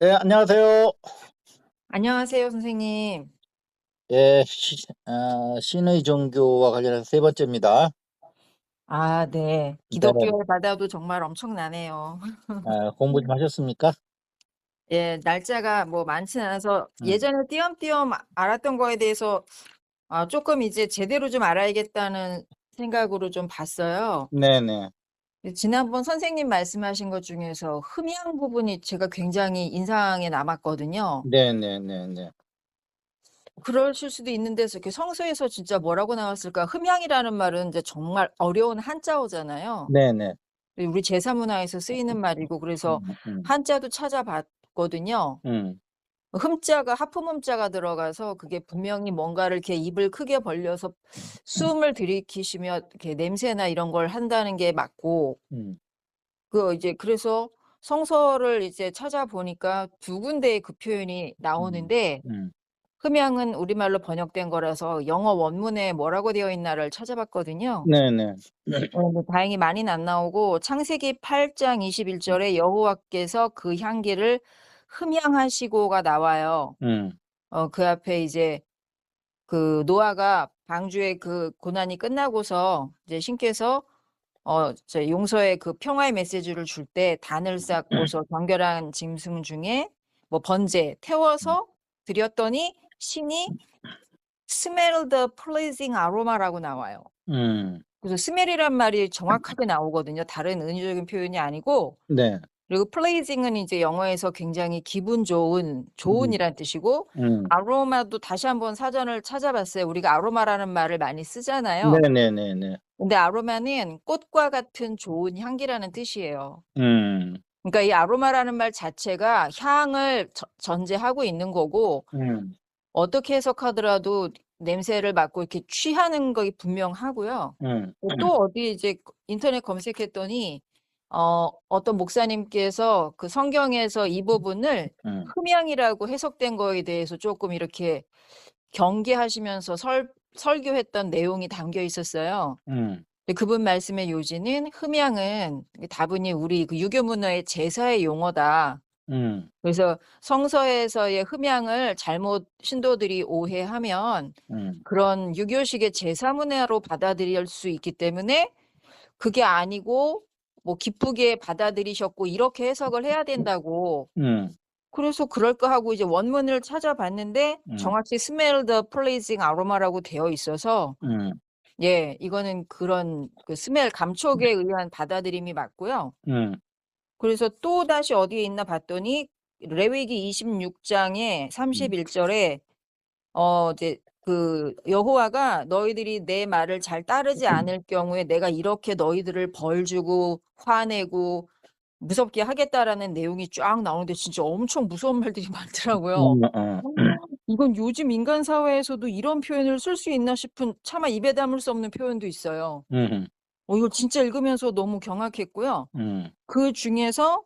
네, 안녕하세요. 안녕하세요, 선생님. 예, 신의 종교와 관련해서 세 번째입니다. 아, 네. 네, 기독교의 바다도 정말 엄청나네요. 공부 좀 하셨습니까? 예, 날짜가 뭐 많지는 않아서 음, 예전에 띄엄띄엄 알았던 거에 대해서 조금 이제 제대로 좀 알아야겠다는 생각으로 좀 봤어요. 네네. 지난번 선생님 말씀하신 것 중에서 흠양 부분이 제가 굉장히 인상에 남았거든요. 네네네네. 그러실 수도 있는데 이렇게 성서에서 진짜 뭐라고 나왔을까? 흠양이라는 말은 이제 정말 어려운 한자어잖아요. 네네. 우리 제사 문화에서 쓰이는 말이고 그래서 음, 음, 한자도 찾아봤거든요. 음, 흠자가 하품음자가 들어가서 그게 분명히 뭔가를 이렇게 입을 크게 벌려서 숨을 들이키시며 이렇게 냄새나 이런 걸 한다는 게 맞고, 음, 이제 그래서 성서를 이제 찾아보니까 두 군데에 그 표현이 음, 나오는데, 음. 흠양은 우리말로 번역된 거라서 영어 원문에 뭐라고 되어 있나를 찾아봤거든요. 네네. 뭐 다행히 많이는 안 나오고 창세기 8장 21 절에 여호와께서 그 향기를 흠양하시고가 나와요. 음, 그 앞에 이제 그 노아가 방주의 그 고난이 끝나고서 이제 신께서 저 용서의 그 평화의 메시지를 줄 때 단을 쌓고서 정결한 짐승 중에 뭐 번제 태워서 드렸더니 신이 smell the pleasing aroma라고 나와요. 음, 그래서 스멜이란 말이 정확하게 나오거든요. 다른 은유적인 표현이 아니고. 네. 그리고 pleasing은 이제 영어에서 굉장히 기분 좋은, 음, 좋은이란 뜻이고, 음. 아로마도 다시 한번 사전을 찾아봤어요. 우리가 아로마라는 말을 많이 쓰잖아요. 네네네네. 근데 아로마는 꽃과 같은 좋은 향기라는 뜻이에요. 음, 그러니까 이 아로마라는 말 자체가 향을 전제하고 있는 거고, 음, 어떻게 해석하더라도 냄새를 맡고 이렇게 취하는 거 분명하고요. 음, 또 어디 이제 인터넷 검색했더니 어떤 목사님께서 그 성경에서 이 부분을 음, 흠양이라고 해석된 거에 대해서 조금 이렇게 경계하시면서 설교했던 내용이 담겨 있었어요. 음, 근데 그분 말씀의 요지는 흠양은 다분히 우리 그 유교 문화의 제사의 용어다. 음, 그래서 성서에서의 흠양을 잘못 신도들이 오해하면 음, 그런 유교식의 제사 문화로 받아들일 수 있기 때문에 그게 아니고 뭐 기쁘게 받아들이셨고 이렇게 해석을 해야 된다고. 음, 그래서 그럴까 하고 이제 원문을 찾아봤는데 음, 정확히 smell the pleasing aroma라고 되어 있어서 음, 예, 이거는 그런 그 스멜 감촉에 의한 받아들임이 맞고요. 음, 그래서 또다시 어디에 있나 봤더니 레위기 26 장의 음, 31 절에 이제 그 여호와가 "너희들이 내 말을 잘 따르지 않을 경우에 내가 이렇게 너희들을 벌 주고 화내고 무섭게 하겠다."라는 내용이 쫙 나오는데 진짜 엄청 무서운 말들이 많더라고요. 어, 이건 요즘 인간 사회에서도 이런 표현을 쓸 수 있나 싶은 차마 입에 담을 수 없는 표현도 있어요. 음, 이거 진짜 읽으면서 너무 경악했고요. 음, 그중에서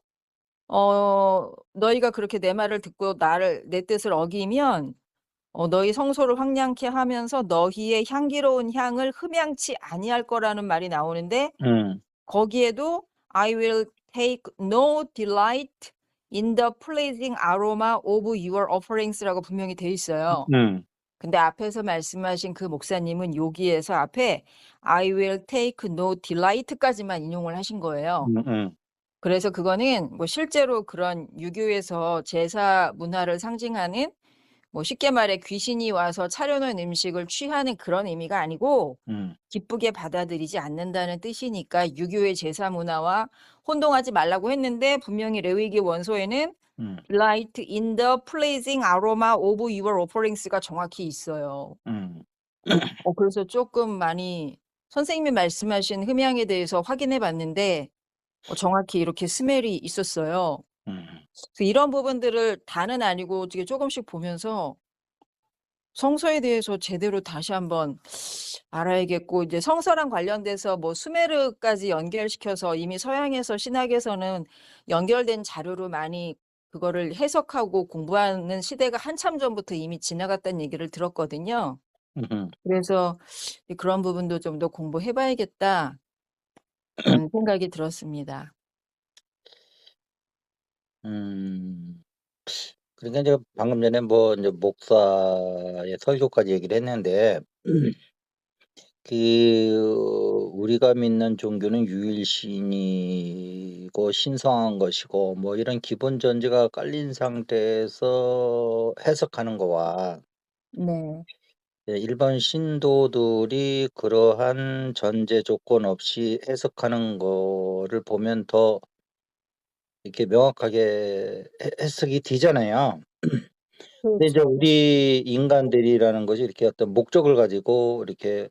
"너희가 그렇게 내 말을 듣고 나를 내 뜻을 어기면 너희 성소를 황량케 하면서 너희의 향기로운 향을 흠양치 아니할 거라는 말이 나오는데 음, 거기에도 I will take no delight in the pleasing aroma of your offerings라고 분명히 돼 있어요. 음, 근데 앞에서 말씀하신 그 목사님은 여기에서 앞에 I will take no delight까지만 인용을 하신 거예요. 음. 그래서 그거는 뭐 실제로 그런 유교에서 제사 문화를 상징하는 뭐 쉽게 말해 귀신이 와서 차려 놓은 음식을 취하는 그런 의미가 아니고 음. 기쁘게 받아들이지 않는다는 뜻이니까 유교의 제사 문화와 혼동하지 말라고 했는데 분명히 레위기 원서에는 음. "Delight in the pleasing aroma of your offerings가 정확히 있어요. 음. 그래서 쪼끔 많이 선생님이 말씀하신 흠양에 대해서 확인해 봤는데 정확히 이렇게 스멜이 있었어요. 음. 그래서 이런 부분들을 다는 아니고 어떻게 쪼금씩 보면서 성서에 대해서 제대로 다시 한번 알아야겠고 이제 성서랑 관련돼서 뭐 수메르까지 연결시켜서 이미 서양에서 신학에서는 연결된 자료로 많이 그거를 해석하고 공부하는 시대가 한참 전부터 이미 지나갔다는 얘기를 들었거든요. 음. 그래서 그런 부분도 좀 더 공부해 봐야겠다라는 생각이 들었습니다. 음. 그러니까 이제 방금 전에 뭐 이제 목사의 설교까지 얘기를 했는데 우리가 믿는 종교는 유일신이고 신성한 것이고 뭐 이런 기본 전제가 깔린 상태에서 해석하는 거와 네. 일반 신도들이 그러한 전제 조건 없이 해석하는 거를 보면 더 이렇게 명확하게 해석이 되잖아요. 근데 이제 그렇죠. 우리 인간들이라는 것이 이렇게 어떤 목적을 가지고 이렇게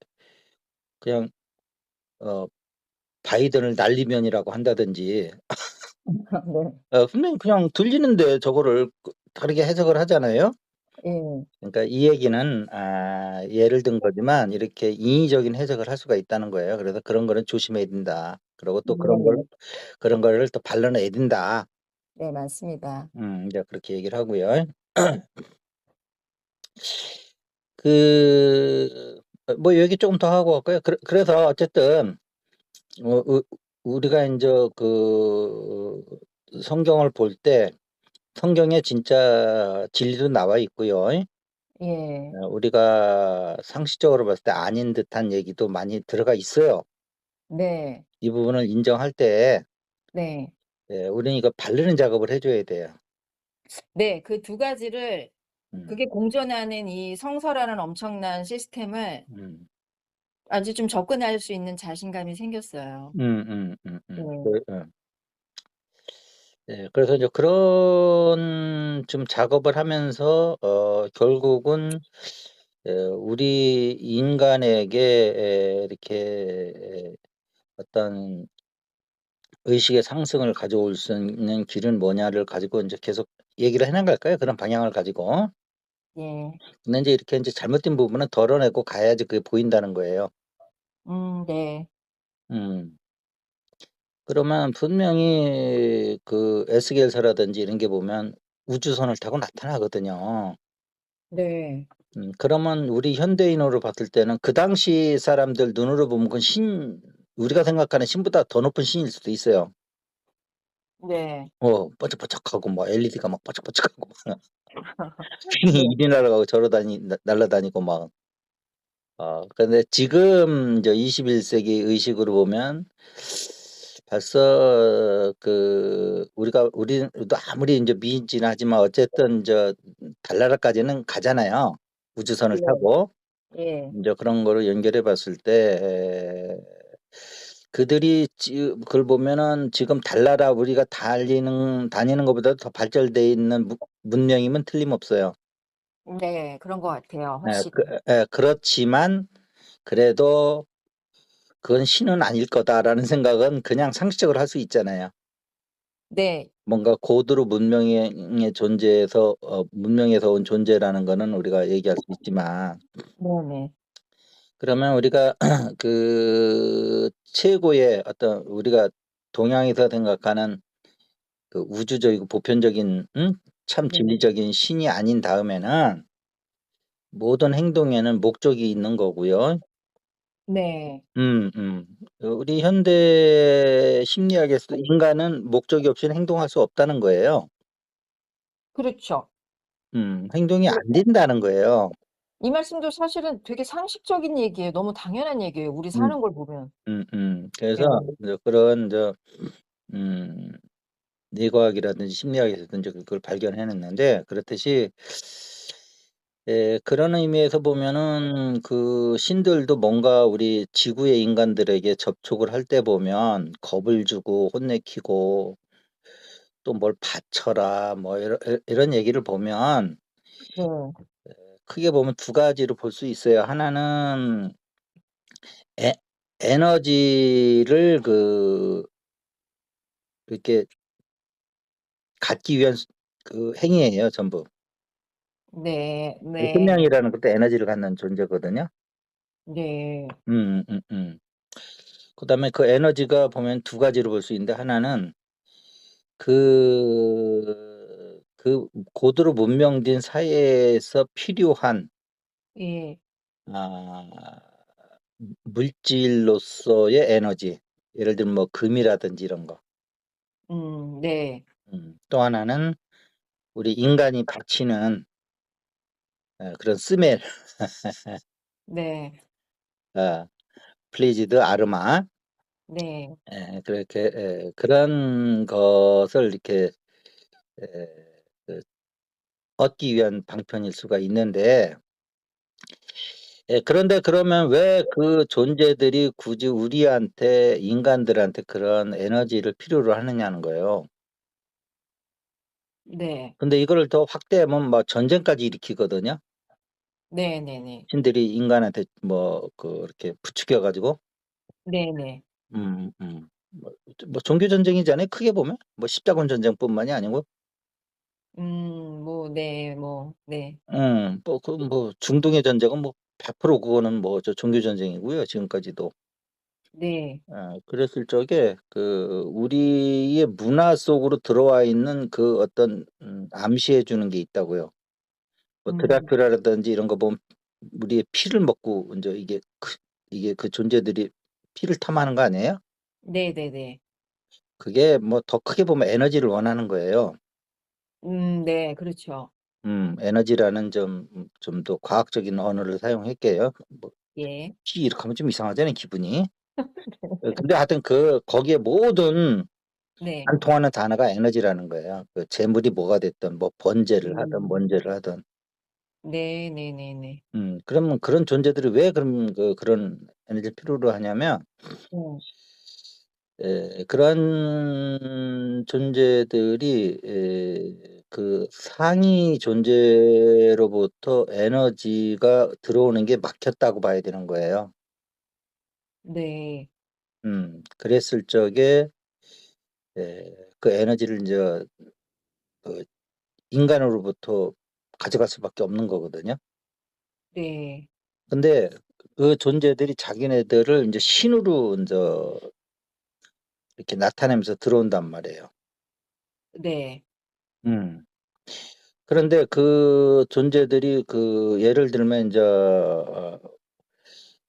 그냥 어 바이든을 날리면이라고 한다든지 네. 분명히 그냥 들리는데 저거를 다르게 해석을 하잖아요. 예. 그러니까 이 얘기는 예를 든 거지만 이렇게 인위적인 해석을 할 수가 있다는 거예요. 그래서 그런 거는 조심해야 된다. 그리고 또 네네. 그런 거를 또 발라내야 된다. 네, 맞습니다. 이제 그렇게 얘기를 하고요. 그 뭐 얘기 조금 더 하고 갈까요? 그래서 어쨌든 우 우리가 인제 성경을 볼 때 성경에 진짜 진리도 나와 있고요. 예. 우리가 상식적으로 봤을 때 아닌 듯한 얘기도 많이 들어가 있어요. 네. 이 부분을 인정할 때 네. 우리는 이거 바르는 작업을 해 줘야 돼요. 네. 그 두 가지를 음. 그게 공존하는 이 성서라는 엄청난 시스템을 음. 아주 좀 접근할 수 있는 자신감이 생겼어요. 네. 그래서 이제 그런 좀 작업을 하면서 결국은 우리 인간에게 이렇게 어떤 의식의 상승을 가져올 수 있는 길은 뭐냐를 가지고 인제 계속 얘기를 해 나갈까요? 그런 방향을 가지고. 예. 근데 인제 이렇게 인제 잘못된 부분은 덜어내고 가야지 그게 보인다는 거예요. 네. 음. 그러면 분명히 그 에스겔서라든지 이런 게 보면 우주선을 타고 나타나거든요. 네. 그러면 우리 현대인으로 봤을 때는 그 당시 사람들 눈으로 보면 그건 우리가 생각하는 신보다 더 높은 신일 수도 있어요. 네. 번쩍번쩍하고 뭐 LED가 막 번쩍번쩍하고 막 네. 이리 날아가고 저러 날아다니고 막. 근데 지금 이제 21 세기 의식으로 보면 벌써 우리도 아무리 인제 미진하지만 어쨌든 달나라까지는 가잖아요, 우주선을 네. 타고. 예. 인제 그런 거를 연결해 봤을 때 그들이 그걸 보면은 지금 달나라 우리가 다니는 것보다 더 발달돼 있는 문명이면 틀림없어요. 네. 그런 것 같아요, 예. 확실히. 그렇지만 그래도 '그건 신은 아닐 거다.'라는 생각은 그냥 상식적으로 할 수 있잖아요. 네. 뭔가 고도로 문명의 존재에서 문명에서 온 존재라는 거는 우리가 얘기할 수 있지만 네네. 그러면 우리가 최고의 어떤 우리가 동양에서 생각하는 그 우주적이고 보편적인 참 네. 진리적인 신이 아닌 다음에는 모든 행동에는 목적이 있는 거고요. 네. 우리 현대 심리학에서 인간은 목적이 없이는 행동할 수 없다는 거예요. 그렇죠. 행동이 안 그 된다는 거예요. 이 말씀도 사실은 되게 상식적인 얘기예요. 너무 당연한 얘기예요, 우리 음 사는 걸 보면. 그래서 예. 이제 그런 음 뇌과학이라든지 심리학에서든지 그걸 발견해 냈는데 그렇듯이 그런 의미에서 보면은 그 신들도 뭔가 우리 지구의 인간들에게 접촉을 할 때 보면 겁을 주고 혼내키고 또 뭘 바쳐라 뭐 이런 얘기를 보면 네. 크게 보면 두 가지로 볼 수 있어요. 하나는 에 에너지를 이렇게 갖기 위한 행위예요 전부. 네. 네. 생명이라는 것도 에너지를 갖는 존재거든요. 네. 그다음에 그 에너지가 보면 두 가지로 볼 수 있는데 하나는 고도로 문명된 사회에서 필요한 예. 아 물질로서의 에너지. 예를 들면 뭐 금이라든지 이런 거. 네. 또 하나는 우리 인간이 바치는 그런 스멜, 네. 어 플리지드 아르마, 네. 그렇게 그런 것을 이렇게 그 얻기 위한 방편일 수가 있는데, 그런데 그러면 왜 그 존재들이 굳이 우리한테 인간들한테 그런 에너지를 필요로 하느냐는 거예요. 네. 근데 이거를 더 확대하면 뭐 전쟁까지 일으키거든요. 네네네. 신들이 인간한테 뭐 이렇게 부추겨 가지고. 네네. 뭐 종교 전쟁이잖아요, 크게 보면. 뭐 십자군 전쟁뿐만이 아니고. 뭐 네. 뭐 네. 뭐 중동의 전쟁은 뭐 100% 그거는 뭐 종교 전쟁이고요, 지금까지도. 네. 그랬을 적에 우리의 문화 속으로 들어와 있는 그 어떤 암시해 주는 게 있다고요. 뭐 음 드라큘라라든지 이런 거 보면 우리의 피를 먹고 인제 이게 그 존재들이 피를 탐하는 거 아니에요? 네네네. 그게 뭐 더 크게 보면 에너지를 원하는 거예요. 네. 그렇죠. 에너지라는 좀 더 과학적인 언어를 사용할게요. 뭐 예. 피 이렇게 하면 좀 이상하잖아요, 기분이. 근데 하여튼 거기에 모든 네. 안 통하는 단어가 에너지라는 거예요. 그 재물이 뭐가 됐든 뭐 번제를 하든 음. 뭔제를 하든. 네네네네. 그러면 그런 존재들이 왜 그런 에너지를 필요로 하냐면, 네. 그런 존재들이 그 상위 존재로부터 에너지가 들어오는 게 막혔다고 봐야 되는 거예요. 네. 그랬을 적에 그 에너지를 인제 그 인간으로부터 가져갈 수밖에 없는 거거든요. 네. 근데 그 존재들이 자기네들을 인제 신으로 이렇게 나타내면서 들어온단 말이에요. 네. 음. 그런데 그 존재들이 예를 들면 인제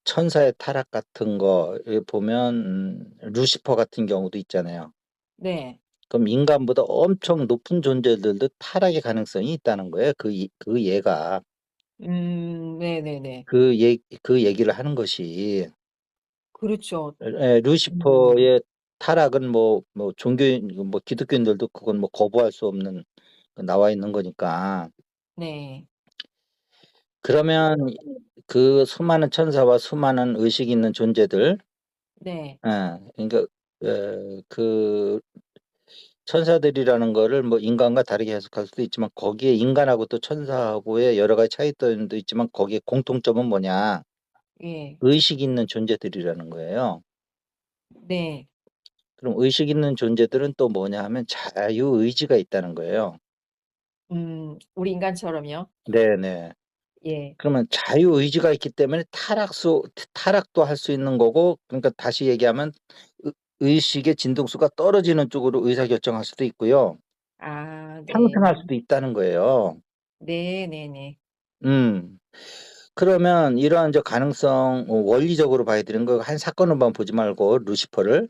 천사의 타락 같은 거에 보면 루시퍼 같은 경우도 있잖아요. 네. 그럼 인간보다 엄청 높은 존재들도 타락의 가능성이 있다는 거예요. 그 얘가 네네네. 그 얘기를 하는 것이. 그렇죠. 음 루시퍼의 타락은 뭐 종교인 뭐 기독교인들도 그건 뭐 거부할 수 없는 나와 있는 거니까. 네. 그러면 그 수많은 천사와 수많은 의식 있는 존재들, 네. 그러니까 그 천사들이라는 거를 뭐 인간과 다르게 해석할 수도 있지만, 거기에 인간하고 또 천사하고의 여러 가지 차이점도 있지만 거기에 공통점은 뭐냐? 예. 의식 있는 존재들이라는 거예요. 네. 그럼 의식 있는 존재들은 또 뭐냐 하면 자유의지가 있다는 거예요. 우리 인간처럼요? 네네. 예. 그러면 자유의지가 있기 때문에 타락도 할 수 있는 거고, 그러니까 다시 얘기하면 의식의 진동수가 떨어지는 쪽으로 의사결정할 수도 있고요. 아 네. 상승할 수도 있다는 거예요. 네네네. 음. 그러면 이러한 가능성, 원리적으로 봐야 되는 거, 한 사건으로만 보지 말고 루시퍼를.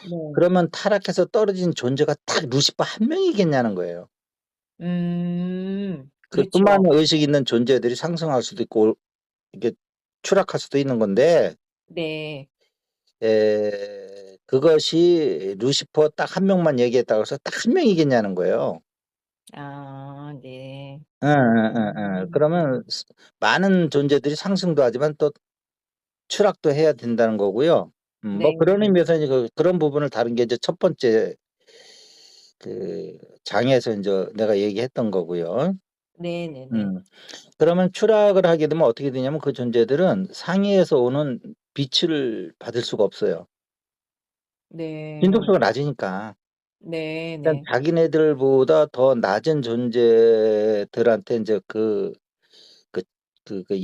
네. 그러면 타락해서 떨어진 존재가 딱 루시퍼 한 명이겠냐는 거예요. 그 그렇죠. 수많은 의식 있는 존재들이 상승할 수도 있고 이게 추락할 수도 있는 건데, 네. 그것이 루시퍼 딱 한 명만 얘기했다고 해서 딱 한 명이겠냐는 거예요. 아 네. 음. 그러면 많은 존재들이 상승도 하지만 또 추락도 해야 된다는 거고요. 뭐 네. 그런 의미에서 이제 그런 부분을 다룬 게 이제 첫 번째 장에서 인제 내가 얘기했던 거고요. 네네네. 음. 그러면 추락을 하게 되면 어떻게 되냐면 그 존재들은 상위에서 오는 빛을 받을 수가 없어요. 네. 진동수가 낮으니까. 그러니까 네네. 자기네들보다 더 낮은 존재들한테 인제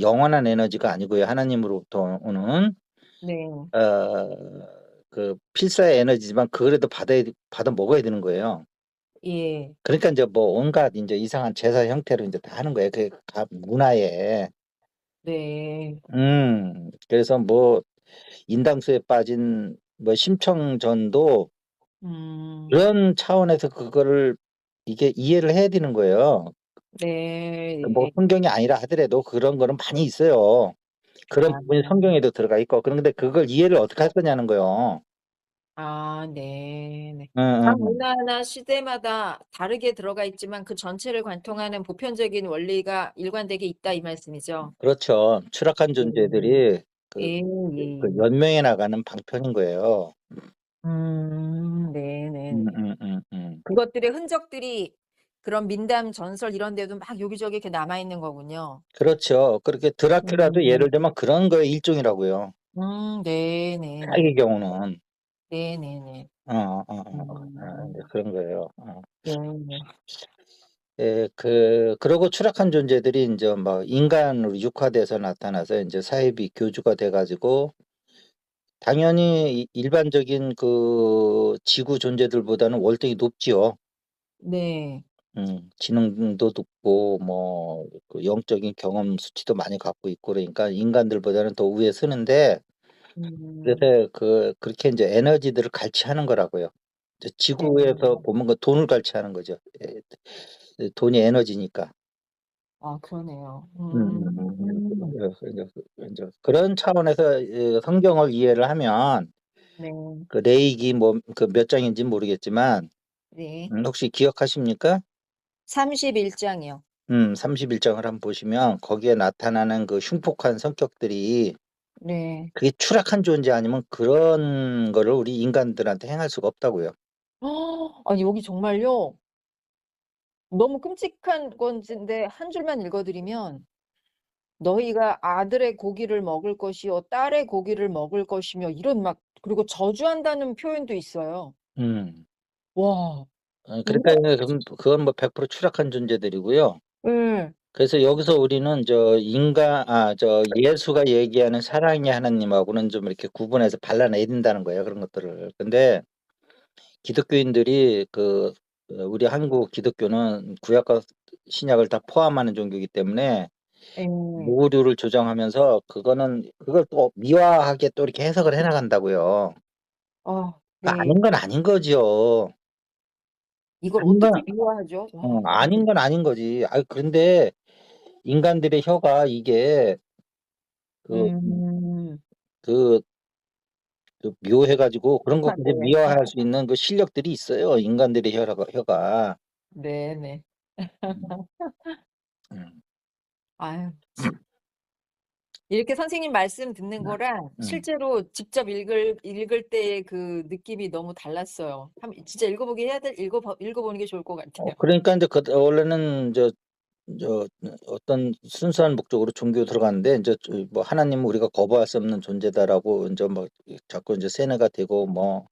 영원한 에너지가 아니고요, 하나님으로부터 오는 네. 필사의 에너지지만 그래도 받아 먹어야 되는 거예요. 예. 그러니까 인제 뭐 온갖 인제 이상한 제사 형태로 인제 다 하는 거예요, 그 문화에. 네. 그래서 뭐 인당수에 빠진 뭐 심청전도 음. 그런 차원에서 그거를 이게 이해를 해야 되는 거예요. 뭐 네. 성경이 아니라 하더라도 그런 거는 많이 있어요. 그런 아. 부분이 성경에도 들어가 있고. 그런데 그걸 이해를 어떻게 할 거냐는 거예요. 아 네네. 각 응응. 문화나 시대마다 다르게 들어가 있지만 그 전체를 관통하는 보편적인 원리가 일관되게 있다 이 말씀이죠? 그렇죠. 추락한 네. 존재들이 예 예예. 연명해 나가는 방편인 거예요. 네네네. 음음음음. 그것들의 흔적들이 그런 민담 전설 이런 데도 막 여기저기 이렇게 남아 있는 거군요. 그렇죠. 그렇게 드라큘라도 음. 예를 들면 그런 거의 일종이라고요. 네네네. 자기 경우는. 네네네. 인제 음. 그런 거예요. 네네. 예, 그러고 추락한 존재들이 인제 막 인간으로 육화돼서 나타나서 인제 사이비 교주가 돼 가지고 당연히 일반적인 그 지구 존재들보다는 월등히 높지요. 네. 지능도 높고 뭐 그 영적인 경험 수치도 많이 갖고 있고 그러니까 인간들보다는 더 위에 서는데 음. 그래서 그렇게 인제 에너지들을 갈취하는 거라고요. 이제 네. 지구에서 보면 그 돈을 갈취하는 거죠. 예. 돈이 에너지니까. 아 그러네요. 그래서 인제 그런 차원에서 성경을 이해를 하면 네. 그 레위기 뭐 그 몇 장인지는 모르겠지만 네. 혹시 기억하십니까? 31 장이요. 31 장을 한번 보시면 거기에 나타나는 그 흉폭한 성격들이 네. 그게 추락한 존재 아니면 그런 거를 우리 인간들한테 행할 수가 없다고요. 아니 여기 정말요. 너무 끔찍한 건지인데 한 줄만 읽어 드리면 "너희가 아들의 고기를 먹을 것이요 딸의 고기를 먹을 것이며." 이런 막 그리고 저주한다는 표현도 있어요. 음. 와. 그러니까 이거 이제 그건 뭐 100% 추락한 존재들이고요. 예. 그래서 여기서 우리는 예수가 얘기하는 사랑의 하나님하고는 좀 이렇게 구분해서 발라내야 된다는 거예요, 그런 것들을. 근데 기독교인들이 우리 한국 기독교는 구약과 신약을 다 포함하는 종교이기 때문에 예. 모두를 조장하면서 그걸 또 미화하게 또 이렇게 해석을 해 나간다고요. 아 네. 아닌 건 아닌 거죠. 이걸 아닌 건 어떻게 미화하죠? 와 이게 아닌 건 아닌 거지. 그런데 인간들의 혀가 이게 그 음. 그 묘해 가지고 그런 아 것까지 네. 미화할 수 있는 그 실력들이 있어요, 인간들의 혀가. 네네. 음. 음. 아유 참. 이렇게 선생님 말씀 듣는 네. 거랑 음. 실제로 직접 읽을 때의 그 느낌이 너무 달랐어요. 한번 진짜 읽어보게 해야 될 읽어보는 게 좋을 것 같아요. 그러니까 인제 원래는 어떤 순수한 목적으로 종교 들어갔는데 인제 뭐 하나님은 우리가 거부할 수 없는 존재다라고 인제 막 자꾸 인제 세뇌가 되고 뭐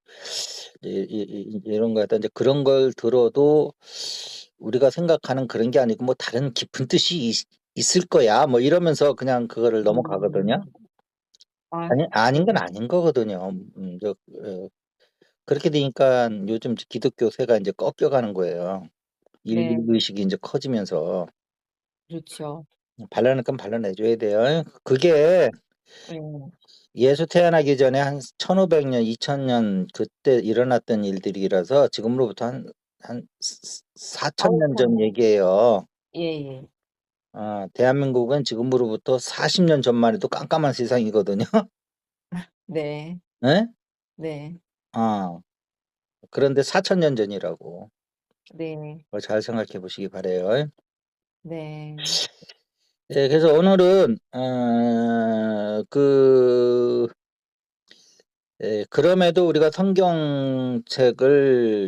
이런 거 갖다 인제 그런 걸 들어도 우리가 생각하는 그런 게 아니고 뭐 '다른 깊은 뜻이 있을 거야.' 뭐 이러면서 그냥 그거를 넘어가거든요. 음. 아유 아닌 건 네. 아닌 거거든요. 그렇게 되니깐 요즘 기독교 세가 인제 꺾여가는 거예요. 인류 네. 의식이 인제 커지면서. 그렇죠. 발라낼 건 발라내 줘야 돼요. 그게 예. 예수 태어나기 전에 한 1500 년, 2000년 그때 일어났던 일들이라서 지금으로부터 한 4000 년 4000 전 년. 얘기예요. 예예. 대한민국은 지금으로부터 40년 전만 해도 깜깜한 세상이거든요. 네. 예? 네. 어. 그런데 4000년 전이라고. 네. 그걸 잘 생각해 보시기 바라요. 네. 예, 그래서 오늘은 그럼에도 우리가 성경책을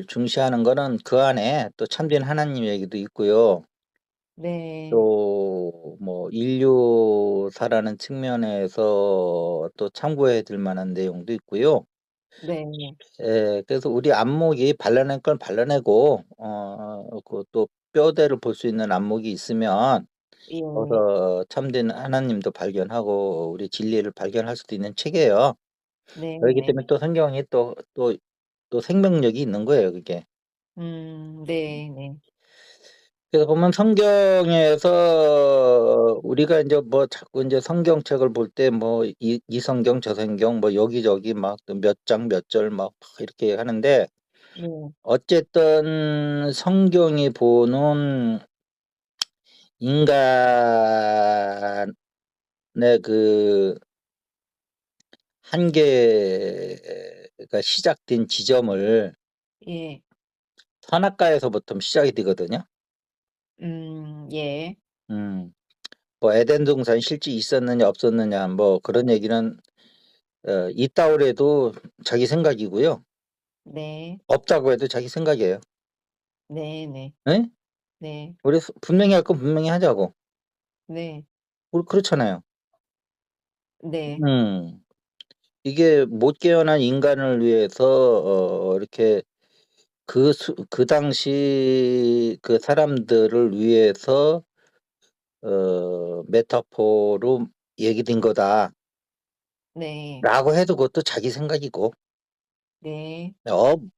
중시하는 거는 그 안에 또 참된 하나님 얘기도 있고요. 네. 또 뭐 인류사라는 측면에서 또 참고해야 될 만한 내용도 있고요. 네. 그래서 우리 안목이 발라낼 건 발라내고 또 뼈대를 볼 수 있는 안목이 있으면 예. 거기서 참된 하나님도 발견하고 우리 진리를 발견할 수도 있는 책이에요. 그렇기 네네. 때문에 또 성경이 또 생명력이 있는 거예요, 그게. 네네. 그래서 보면 성경에서 우리가 인제 뭐 자꾸 인제 성경책을 볼 때 뭐 이 성경 저 성경 뭐 여기저기 막 몇 장 몇 절 막 이렇게 하는데 네. 어쨌든 성경이 보는 인간의 그 한계가 시작된 지점을 예. 선악과에서부터 시작이 되거든요. 예. 음. 뭐 에덴 동산이 실제 있었느냐 없었느냐 뭐 그런 얘기는 있다고 그래도 자기 생각이고요. 네. 없다고 해도 자기 생각이에요. 네네. 예? 네. 우리 분명히 할 건 분명히 하자고. 네. 우리 그렇잖아요. 네. 음. 이게 못 깨어난 인간을 위해서 이렇게 그 당시 그 사람들을 위해서 메타포로 얘기된 거다라고 네. 해도 그것도 자기 생각이고 네.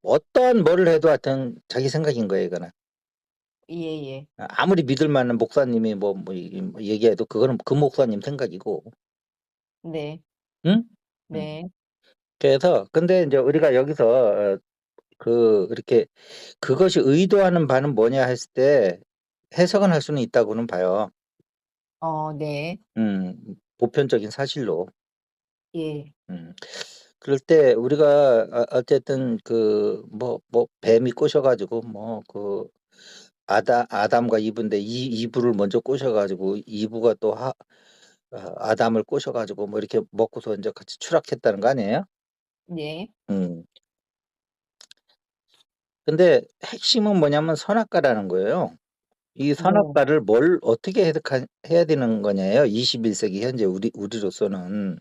어떠한 뭐를 해도 하여튼 자기 생각인 거예요, 이거는. 예예. 아무리 믿을 만한 목사님이 뭐 얘기해도 그거는 그 목사님 생각이고. 네. 응? 음. 네. 그래서 근데 인제 우리가 여기서 이렇게 그것이 의도하는 바는 뭐냐 했을 때 해석은 할 수는 있다고는 봐요. 네. 보편적인 사실로. 예. 음. 그럴 때 우리가 어쨌든 뱀이 꼬셔 가지고 아담과 이브인데 이브를 먼저 꼬셔 가지고 이브가 또 아담을 꼬셔 가지고 뭐 이렇게 먹고서 인제 같이 추락했다는 거 아니에요? 네. 음. 근데 핵심은 뭐냐면 선악과라는 거예요. 이 네. 선악과를 뭘 어떻게 해야 되는 거냐예요. 21 세기 현재 우리로서는.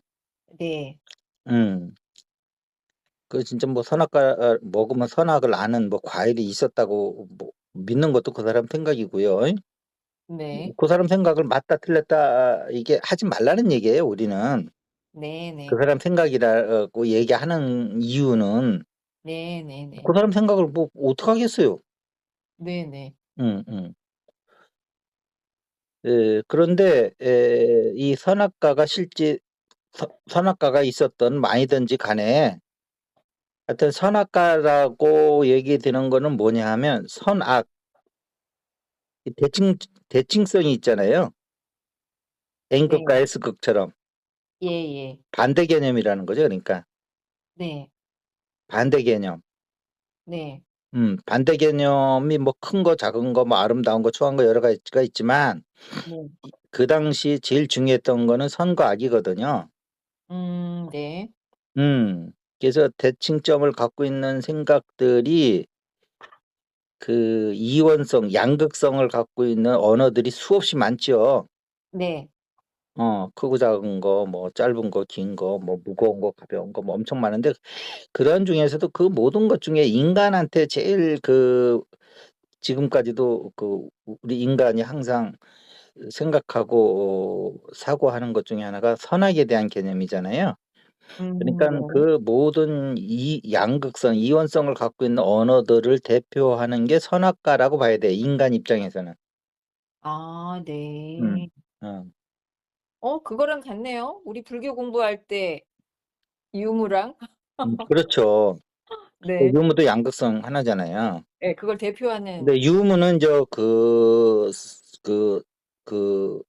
네. 음. 진짜 뭐 선악과 먹으면 선악을 아는 뭐 과일이 있었다고 뭐 믿는 것도 그 사람 생각이고요. 네. 그 사람 생각을 맞다 틀렸다 이게 하지 말라는 얘기예요, 우리는. 그 네네. 사람 생각이라고 얘기하는 이유는 네네네. 그 사람 생각을 뭐 어떡하겠어요. 네네. 음음. 예. 그런데 이 선악과가 실제 선악과가 있었든 아니든지 간에 하여튼 선악과라고 얘기되는 거는 뭐냐 하면 선악 이 대칭성이 있잖아요. N극과 네. S극처럼 예예. 반대 개념이라는 거죠 그러니까. 네. 반대 개념. 네. 반대 개념이 뭐 큰 거 작은 거 뭐 아름다운 거 추한 거 여러 가지가 있지만 네. 그 당시 제일 중요했던 거는 선과 악이거든요. 네. 그래서 대칭점을 갖고 있는 생각들이 그 이원성, 양극성을 갖고 있는 언어들이 수없이 많죠. 네. 크고 작은 거 뭐 짧은 거 긴 거 뭐 무거운 거 가벼운 거 뭐 엄청 많은데 그런 중에서도 그 모든 것 중에 인간한테 제일 지금까지도 우리 인간이 항상 생각하고 사고하는 것 중에 하나가 선악에 대한 개념이잖아요. 그러니깐 네. 그 모든 이 양극성, 이원성을 갖고 있는 언어들을 대표하는 게 선악과라고 봐야 돼요, 인간 입장에서는. 네. 음. 어. 그거랑 같네요. 우리 불교 공부할 때 유무랑. 그렇죠. 네. 유무도 양극성 하나잖아요. 예, 그걸 대표하는. 근데 유무는 그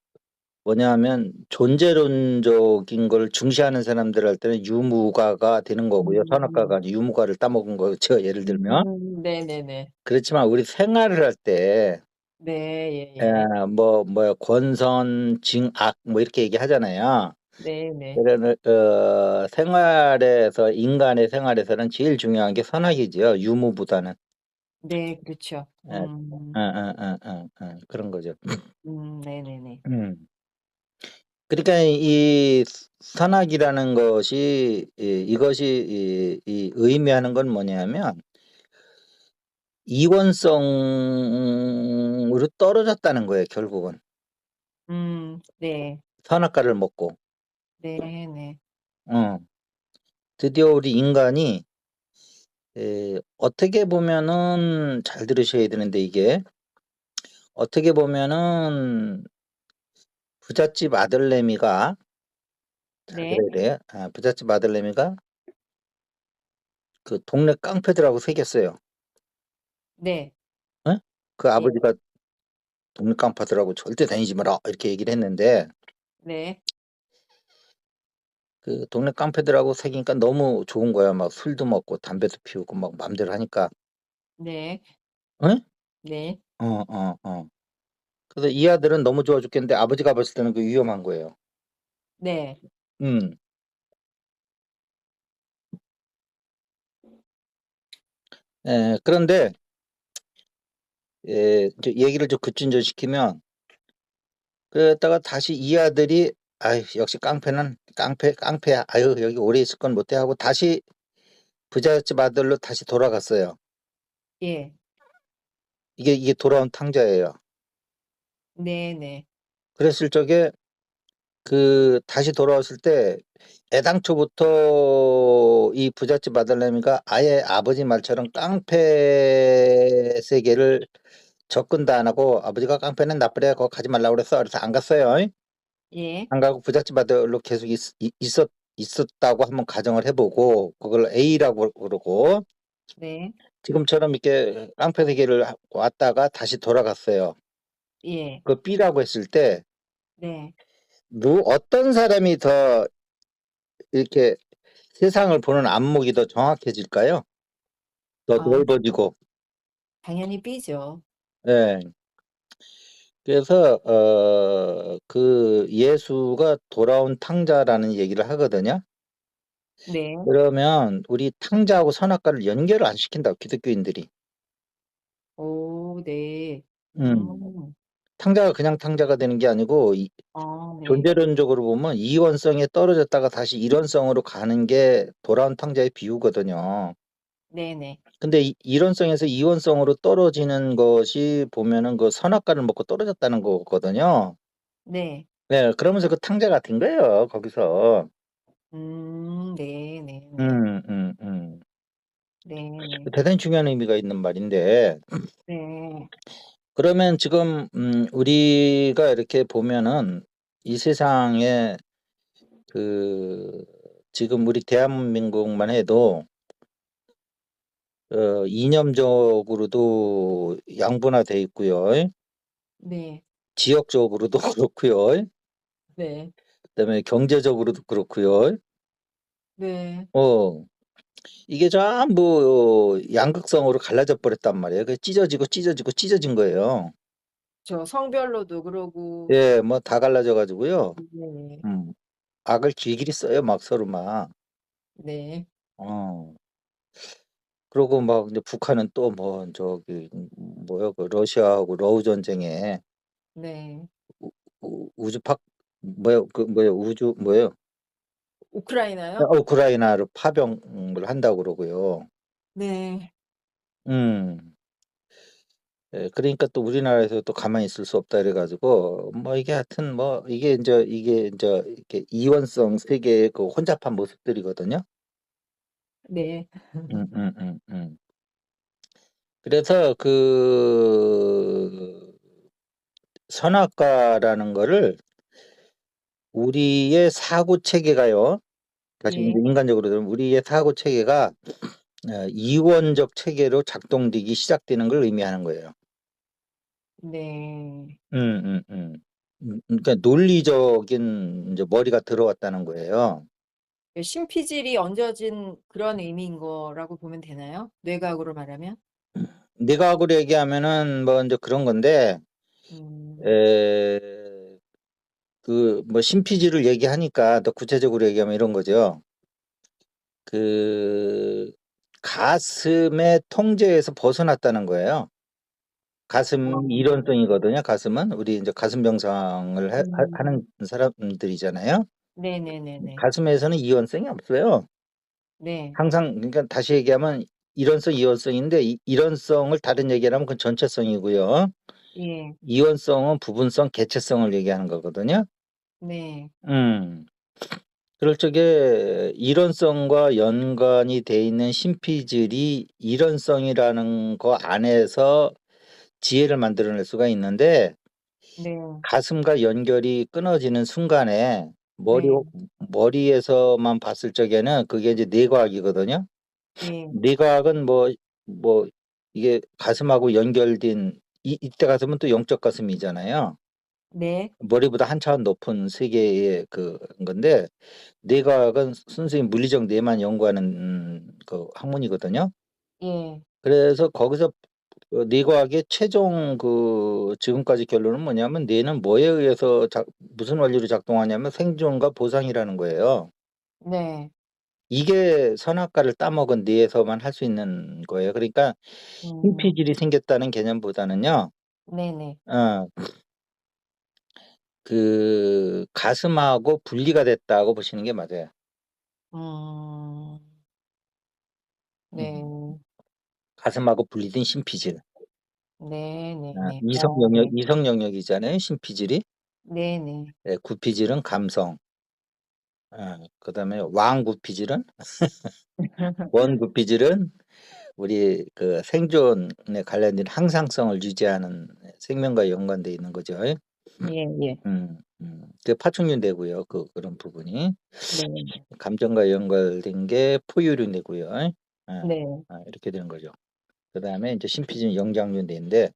뭐냐 하면 존재론적인 걸 중시하는 사람들 할 때는 유무가가 되는 거고요. 네. 선악과가 유무과를 따먹은 거죠, 예를 들면. 네네네. 그렇지만 우리 생활을 할 때 네. 예예. 권선, 징악 뭐 이렇게 얘기하잖아요. 네네. 그러는 인간의 생활에서는 제일 중요한 게 선악이지요, 유무보다는. 네, 그렇죠. 예. 그런 거죠. 네네네. 음. 그러니까 이 선악이라는 것이 이것이 이 의미하는 건 뭐냐면 이원성으로 떨어졌다는 거예요, 결국은. 네. 선악과를 먹고. 네네. 어. 드디어 우리 인간이 어떻게 보면은 잘 들으셔야 되는데 이게 어떻게 보면은 부잣집 아들내미가 잘 네. 들어야 돼요. 부잣집 아들내미가 그 동네 깡패들하고 새겼어요. 네. 예? 그 예. 아버지가 "동네 깡패들하고 절대 다니지 마라." 이렇게 얘기를 했는데 네. 그 동네 깡패들하고 사귀니까 너무 좋은 거야. 막 술도 먹고 담배도 피우고 막 맘대로 하니까. 네. 예? 네. 어. 그래서 이 아들은 너무 좋아 죽겠는데 아버지가 봤을 때는 그 위험한 거예요. 네. 음. 예. 그런데 이제 얘기를 좀 급진전시키면 그랬다가 다시 이 아들이 '아유 역시 깡패는 깡패야. 아유 여기 오래 있을 건 못해.' 하고 다시 부잣집 아들로 다시 돌아갔어요. 예. 이게 돌아온 탕자예요. 네네. 그랬을 적에 그 다시 돌아왔을 때 애당초부터 이 부잣집 아들내미가 아예 아버지 말처럼 깡패 세계를 접근도 안 하고 "아버지가 깡패는 나쁘래. 거기 가지 말라고 그랬어." 그래서 안 갔어요. 예. 안 가고 부잣집 아들로 계속 있었다고 한번 가정을 해 보고 그걸 A라고 그러고 네. 지금처럼 이렇게 깡패 세계를 왔다가 다시 돌아갔어요. 예. 그 B라고 했을 때 네. 어떤 사람이 더 이렇게 세상을 보는 안목이 더 정확해질까요? 더 아 넓어지고. 당연히 B죠. 예. 그래서 그 예수가 돌아온 탕자라는 얘기를 하거든요. 네. 그러면 우리 탕자하고 선악과를 연결을 안 시킨다고 기독교인들이. 오 네. 음. 탕자가 그냥 탕자가 되는 게 아니고 아 네. 존재론적으로 보면 이원성에 떨어졌다가 다시 일원성으로 가는 게 돌아온 탕자의 비유거든요. 네네. 근데 일원성에서 이원성으로 떨어지는 것이 보면은 그 선악과를 먹고 떨어졌다는 거거든요. 네. 네. 그러면서 그 탕자가 된 거예요 거기서. 네네네. 음. 네네. 대단히 중요한 의미가 있는 말인데 네. 그러면 지금 우리가 이렇게 보면은 이 세상에 그 지금 우리 대한민국만 해도 이념적으로도 양분화돼 있고요. 네. 지역적으로도 그렇고요. 네. 그다음에 경제적으로도 그렇고요. 네. 어 이게 전부 양극성으로 갈라져 버렸단 말이에요. 그 찢어진 거예요. 저 성별로도 그러고 예. 뭐 다 갈라져 가지고요. 네. 음. 악을 길길이 써요 막 서로 막. 네. 어. 그러고 막 이제 북한은 또 뭐 저기 뭐야 그 러시아하고 러우 전쟁에 네. 우 우주팍 뭐야 우주 뭐예요? 우크라이나요? 우크라이나로 파병을 한다고 그러고요. 네. 음. 예 그러니까 또 우리나라에서 또 가만히 있을 수 없다 이래 가지고 뭐 이게 하여튼 뭐 이게 인제 이렇게 이원성 세계의 그 혼잡한 모습들이거든요. 네. 음음음음. 그래서 그 선악과라는 거를 우리의 사고 체계가요. 다시 네. 인제 인간적으로 들으면 우리의 사고 체계가 이원적 체계로 작동되기 시작되는 걸 의미하는 거예요. 네. 그러니까 논리적인 인제 머리가 들어왔다는 거예요. 그 신피질이 얹어진 그런 의미인 거라고 보면 되나요? 뇌과학으로 말하면? 뇌과학으로 얘기하면은 뭐 인제 그런 건데 음. 에 그 뭐 신피질을 얘기하니까 더 구체적으로 얘기하면 이런 거죠. 그 가슴의 통제에서 벗어났다는 거예요. 가슴이 어. 일원성이거든요 가슴은. 우리 인제 가슴 병상을 하는 음. 사람들이잖아요. 네네네네. 가슴에서는 이원성이 없어요. 네. 항상 그러니까 다시 얘기하면 일원성, 이원성인데 일원성을 다른 얘기를 하면 그건 전체성이고요. 예. 이원성은 부분성, 개체성을 얘기하는 거거든요. 네. 음. 그럴 적에 일원성과 연관이 돼 있는 신피질이 일원성이라는 거 안에서 지혜를 만들어낼 수가 있는데 네. 가슴과 연결이 끊어지는 순간에 네. 머리에서만 봤을 적에는 그게 이제 뇌과학이거든요. 예. 뇌과학은 뭐 이게 가슴하고 연결된 이때 가슴은 또 영적 가슴이잖아요. 네. 머리보다 한 차원 높은 세계의 건데 뇌과학은 순수히 물리적 뇌만 연구하는 그 학문이거든요. 예. 그래서 거기서 뇌과학의 최종 지금까지 결론은 뭐냐면 뇌는 뭐에 의해서 무슨 원리로 작동하냐면 생존과 보상이라는 거예요. 네. 이게 선악과를 따먹은 뇌에서만 할 수 있는 거예요. 그러니까 음. 신피질이 생겼다는 개념보다는요. 네네. 어 가슴하고 분리가 됐다고 보시는 게 맞아요. 음. 네. 음. 가슴하고 분리된 심피질. 네네네. 네. 이성 영역이잖아요, 심피질이. 네네. 예, 구피질은 감성. 그다음에 왕구피질은 원구피질은 우리 생존에 관련된 항상성을 유지하는 생명과 연관돼 있는 거죠. 예예. 파충류 뇌고요. 그런 부분이. 네. 감정과 연결된 게 포유류 뇌고요. 네. 이렇게 되는 거죠. 그다음에 이제 심피지는 영장류 뇌인데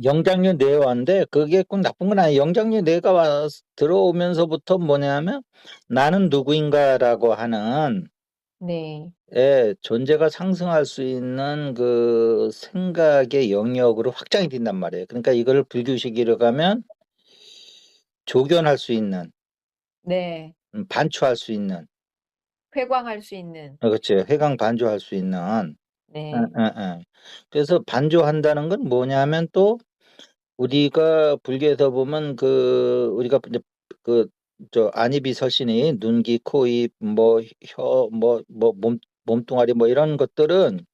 영장류 뇌화인데 그게 꼭 나쁜 건 아니에요. 영장류 뇌가 들어오면서부터 뭐냐면 '나는 누구인가.'라고 하는 네. 존재가 상승할 수 있는 생각의 영역으로 확장이 된단 말이에요. 그러니까 이거를 불교식으로 가면 조견할 수 있는 네. 반추할 수 있는 회광할 수 있는. 그렇죠. 회강 반조할 수 있는 네. 예예예. 그래서 반조한다는 건 뭐냐면 또 우리가 불교에서 보면 우리가 이제 안이비설신이 눈, 귀, 코, 입, 뭐 혀, 몸뚱아리 이런 것들은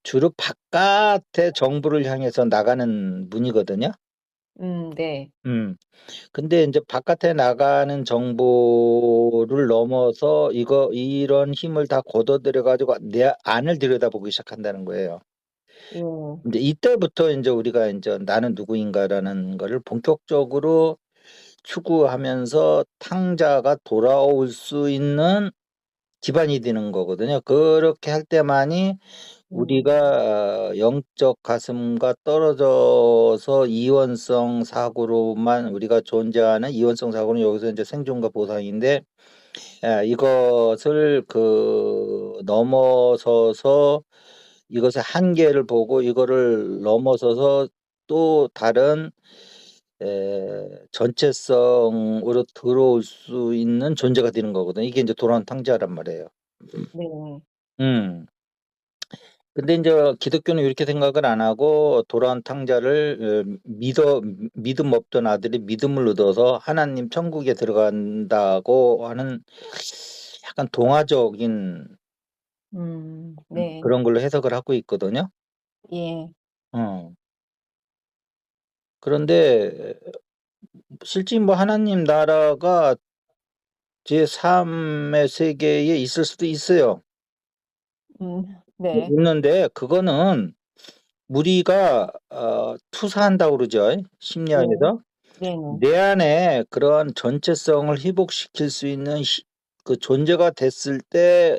주로 바깥의 정부를 향해서 나가는 문이거든요. 네. 음. 근데 인제 바깥에 나가는 정보를 넘어서 이런 힘을 다 걷어들여 가지고 내 안을 들여다보기 시작한다는 거예요. 예. 인제 이때부터 인제 우리가 인제 '나는 누구인가.'라는 거를 본격적으로 추구하면서 탕자가 돌아올 수 있는 기반이 되는 거거든요. 그렇게 할 때만이 음. 우리가 영적 가슴과 떨어져서 이원성 사고로만 우리가 존재하는 이원성 사고는 여기서 인제 생존과 보상인데 이것을 넘어서서 이것의 한계를 보고 이거를 넘어서서 또 다른 전체성으로 들어올 수 있는 존재가 되는 거거든요. 이게 인제 돌아온 탕자란 말이에요. 네. 음. 근데 인제 기독교는 이렇게 생각을 안 하고 돌아온 탕자를 믿음 없던 아들이 믿음을 얻어서 하나님 천국에 들어간다고 하는 약간 동화적인 네. 그런 걸로 해석을 하고 있거든요. 예. 어. 그런데 실제 하나님 나라가 제3 의 세계에 있을 수도 있어요. 네. 있는데 그거는 우리가 투사한다고 그러죠, 예. 심리학에서. 네네. 내 안에 그런 전체성을 회복시킬 수 있는 존재가 됐을 때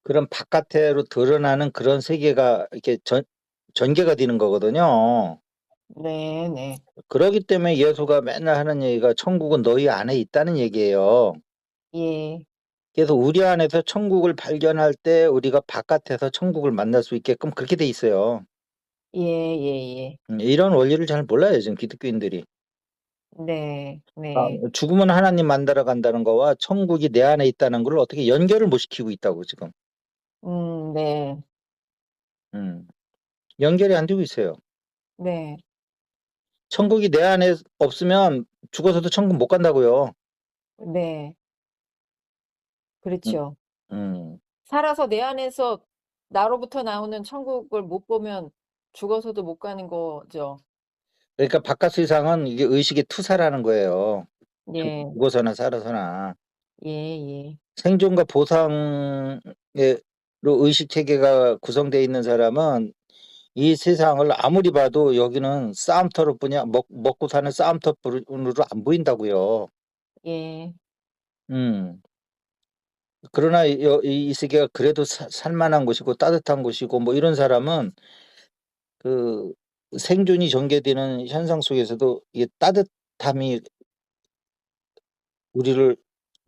그런 바깥으로 드러나는 그런 세계가 이렇게 전개가 되는 거거든요. 네네. 그러기 때문에 예수가 맨날 하는 얘기가 "천국은 너희 안에 있다."는 얘기예요. 예. 그래서 우리 안에서 천국을 발견할 때 우리가 바깥에서 천국을 만날 수 있게끔 그렇게 돼 있어요. 예예예. 이런 원리를 잘 몰라요, 지금 기독교인들이. 네. 네. 죽으면 하나님 만나러 간다는 거와 천국이 내 안에 있다는 걸 어떻게 연결을 못 시키고 있다고 지금. 네. 음. 연결이 안 되고 있어요. 네. 천국이 내 안에 없으면 죽어서도 천국 못 간다고요. 네. 음 그렇죠. 음. 살아서 내 안에서 나로부터 나오는 천국을 못 보면 죽어서도 못 가는 거죠. 그러니까 바깥 세상은 이게 의식의 투사라는 거예요. 예. 죽어서나 살아서나. 예예. 생존과 보상에 로 의식 체계가 구성되어 있는 사람은 이 세상을 아무리 봐도 여기는 싸움터일 뿐이야 먹고 사는 싸움터 뿐으로 안 보인다고요. 예. 음. 그러나 이 세계가 그래도 살만한 곳이고 따뜻한 곳이고 뭐 이런 사람은 그 생존이 전개되는 현상 속에서도 이게 따뜻함이 우리를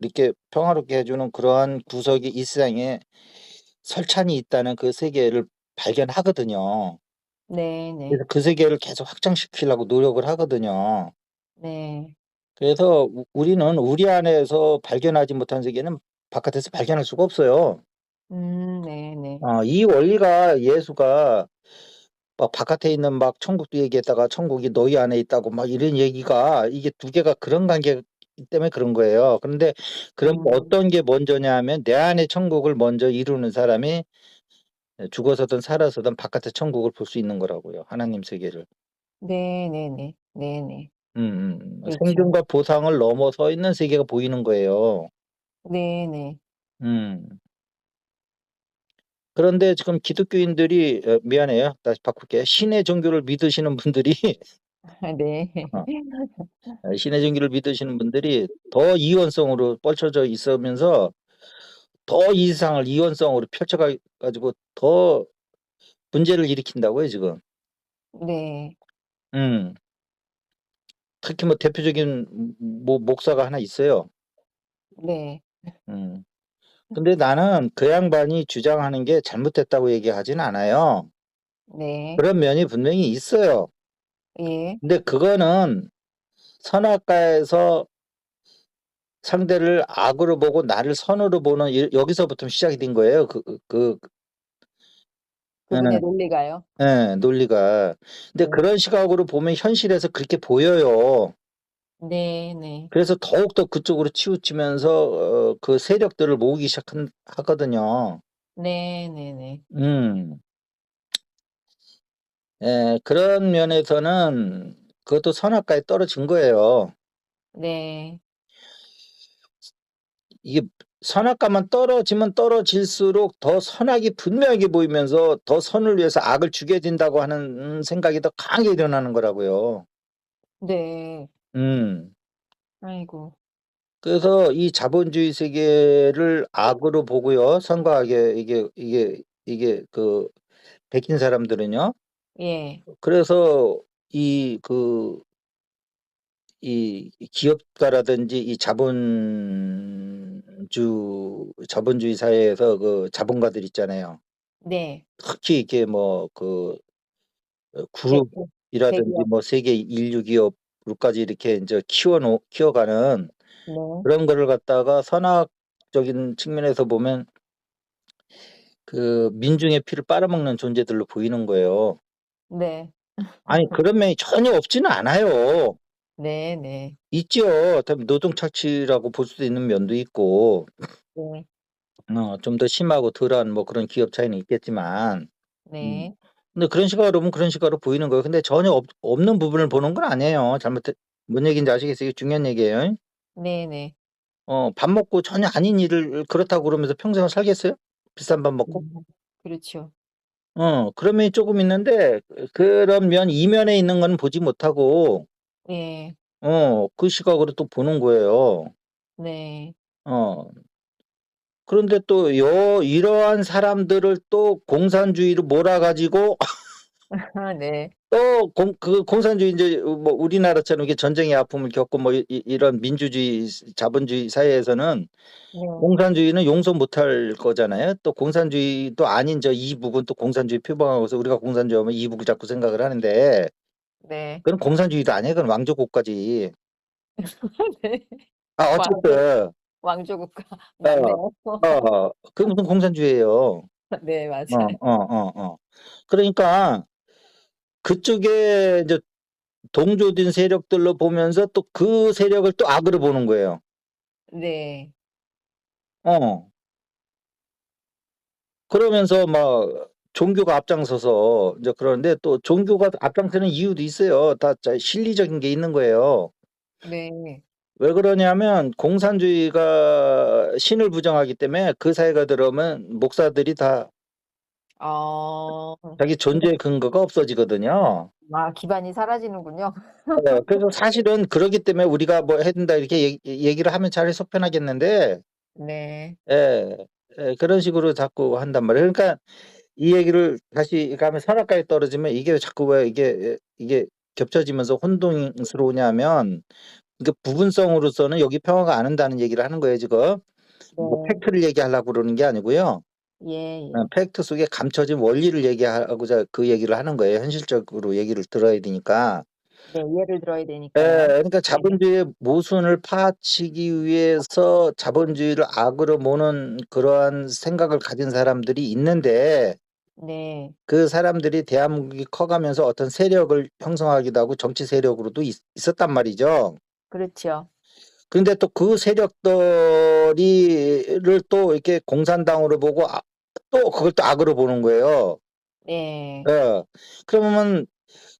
이렇게 평화롭게 해 주는 그러한 구석이 이 세상에 설찬이 있다는 그 세계를 발견하거든요. 네네. 그래서 그 세계를 계속 확장시키려고 노력을 하거든요. 네. 그래서 우리는 우리 안에서 발견하지 못한 세계는 바깥에서 발견할 수가 없어요. 네네. 이 원리가 예수가 막 바깥에 있는 막 천국도 얘기했다가 천국이 너희 안에 있다고 막 이런 얘기가 이게 두 개가 그런 관계이기 때문에 그런 거예요. 그런데 그럼 음. 어떤 게 먼저냐 하면 내 안에 천국을 먼저 이루는 사람이 죽어서든 살아서든 바깥의 천국을 볼 수 있는 거라고요, 하나님 세계를. 네네네. 네네. 그렇죠. 생존과 보상을 넘어서 있는 세계가 보이는 거예요. 네네. 음. 그런데 지금 기독교인들이 미안해요. 다시 바꿀게요. 신의 종교를 믿으시는 분들이 네. 어 신의 종교를 믿으시는 분들이 더 이원성으로 뻗쳐져 있으면서 더 이 세상을 이원성으로 펼쳐 가지고 더 문제를 일으킨다고요, 지금. 네. 음. 특히 뭐 대표적인 목사가 하나 있어요. 네. 음. 근데 나는 그 양반이 주장하는 게 잘못됐다고 얘기하진 않아요. 네. 그런 면이 분명히 있어요. 예. 근데 그거는 선악과에서 상대를 악으로 보고 나를 선으로 보는 여기서부터 시작이 된 거예요. 그분의 예. 논리가요? 예. 논리가. 근데 네. 그런 시각으로 보면 현실에서 그렇게 보여요. 네네. 그래서 더욱더 그쪽으로 치우치면서 그 세력들을 모으기 하거든요. 네네네. 음. 예. 그런 면에서는 그것도 선악과에 떨어진 거예요. 네. 이게 선악과만 떨어지면 떨어질수록 더 선악이 분명하게 보이면서 더 선을 위해서 악을 죽여야 된다고 하는 생각이 더 강하게 일어나는 거라고요. 네. 음. 아이고. 그래서 이 자본주의 세계를 악으로 보고요. 선과 악의 이게 베낀 사람들은요. 예. 그래서 이 이 기업가라든지 이 자본주의 사회에서 그 자본가들 있잖아요. 네. 특히 이렇게 뭐 대 그룹이라든지 대기업. 뭐 세계 인류 기업으로까지 이렇게 인제 키워가는 네. 그런 거를 갖다가 선악적인 측면에서 보면 그 민중의 피를 빨아먹는 존재들로 보이는 거예요. 네. 아니 그런 면이 전혀 없지는 않아요. 네네. 있죠. 노동 착취라고 볼 수도 있는 면도 있고 네. 좀 더 심하고 덜한 뭐 그런 기업 차이는 있겠지만 음 네. 근데 그런 시각으로 보면 그런 식으로 보이는 거예요. 근데 전혀 없는 부분을 보는 건 아니에요. 뭔 얘기인지 아시겠어요? 이게 중요한 얘기예요. 네네. 밥 먹고 전혀 아닌 일을 그렇다고 그러면서 평생을 살겠어요? 비싼 밥 먹고? 그렇죠. 그런 면이 쪼금 있는데 그런 면 이면에 있는 거는 보지 못하고 예. 그 시각으로 또 보는 거예요. 네. 어 그런데 또 이러한 사람들을 또 공산주의로 몰아 가지고 네. 또 공산주의 인제 뭐 우리나라처럼 이렇게 전쟁의 아픔을 겪고 뭐 이런 민주주의 자본주의 사회에서는 네. 공산주의는 용서 못할 거잖아요. 또 공산주의도 아닌 이북은 또 공산주의 표방하고서 우리가 공산주의 하면 이북을 자꾸 생각을 하는데 네. 그건 공산주의도 아니에요. 그건 왕조국가지. 네. 왕조 어쨌든 왕조국가 어 맞네요. 그게 무슨 공산주의예요. 네 맞아요. 그러니까 그쪽에 이제 동조된 세력들로 보면서 또 그 세력을 또 악으로 보는 거예요. 네. 어. 그러면서 막 종교가 앞장서서 이제 그러는데 또 종교가 앞장서는 이유도 있어요. 다 실리적인 게 있는 거예요. 네. 왜 그러냐면 공산주의가 신을 부정하기 때문에 그 사회가 들어오면 목사들이 다 어. 자기 존재의 근거가 없어지거든요. 기반이 사라지는군요. 그래서 사실은 그러기 때문에 우리가 뭐 해야 된다 이렇게 얘기를 하면 차라리 속편하겠는데 네. 예. 예 그런 식으로 자꾸 한단 말이에요. 그러니까 이 얘기를 다시 가면 선악과에 떨어지면 이게 자꾸 왜 이게 겹쳐지면서 혼동스러우냐면 그러니까 부분성으로서는 여기 평화가 안 온다는 얘기를 하는 거예요 지금. 뭐 네. 팩트를 얘기하려고 그러는 게 아니고요. 예예. 팩트 속에 감춰진 원리를 얘기하고자 그 얘기를 하는 거예요. 현실적으로 얘기를 들어야 되니까. 네. 예를 들어야 예. 되니까요. 그러니까 네. 자본주의의 모순을 파헤치기 위해서 자본주의를 악으로 모는 그러한 생각을 가진 사람들이 있는데 네. 그 사람들이 대한민국이 커가면서 어떤 세력을 형성하기도 하고 정치 세력으로도 있었단 말이죠. 그렇죠. 근데 또 그 세력들이 또 이렇게 공산당으로 보고 또 그걸 또 악으로 보는 거예요. 네. 예. 그러면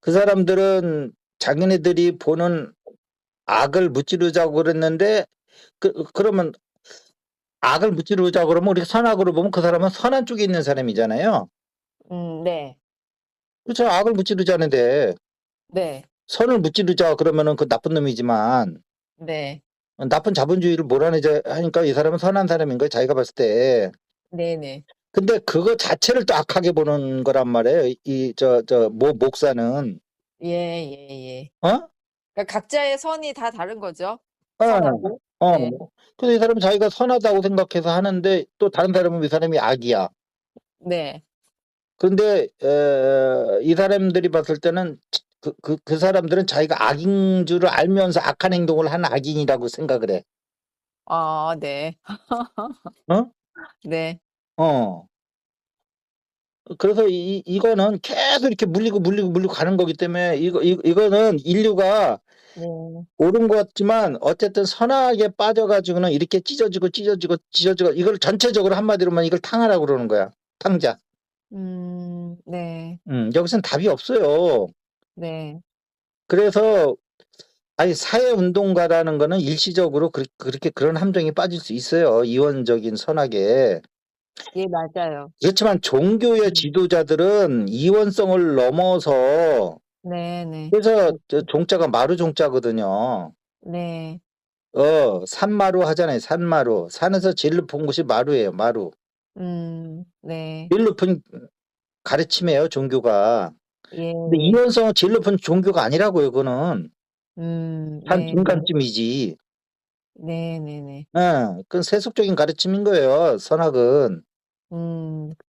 그 사람들은 자기네들이 보는 악을 무찌르자고 그랬는데 그러면 악을 무찌르자고 그러면 우리가 선악으로 보면 그 사람은 선한 쪽에 있는 사람이잖아요. 네. 그렇죠. 악을 무찌르자는데 네. 선을 무찌르자 그러면은 그 나쁜 놈이지만 네. 나쁜 자본주의를 몰아내자 하니까 이 사람은 선한 사람인 거예요, 자기가 봤을 때. 네네. 근데 그거 자체를 또 악하게 보는 거란 말이에요. 이 모 목사는. 예예예. 어? 그러니까 각자의 선이 다 다른 거죠. 어. 선하고. 네. 그래서 이 사람은 자기가 선하다고 생각해서 하는데 또 다른 사람은 이 사람이 악이야. 네. 근데 이 사람들이 봤을 때는 그 사람들은 자기가 악인 줄을 알면서 악한 행동을 하는 악인이라고 생각을 해. 아 네. 어? 네. 어. 그래서 이거는 계속 이렇게 물리고 가는 거기 때문에 이거는 인류가 네. 옳은 것 같지만 어쨌든 선악에 빠져 가지고는 이렇게 찢어지고 이걸 전체적으로 한마디로만 이걸 탕하라고 그러는 거야. 탕자. 네. 여기선 답이 없어요. 네. 그래서 아니 사회운동가라는 거는 일시적으로 그렇게 그런 함정에 빠질 수 있어요, 이원적인 선악에. 예 맞아요. 그렇지만 종교의 음. 지도자들은 이원성을 넘어서 네네. 그래서 저 그렇죠. 종자가 마루 종자거든요. 네. 산마루 하잖아요, 산마루. 산에서 제일 높은 곳이 마루예요, 마루. 네. 제일 높은 가르침이에요, 종교가. 근데 예예. 이원성은 제일 높은 종교가 아니라고요, 그거는. 한 네네. 중간쯤이지. 네네네. 그건 세속적인 가르침인 거예요, 선악은.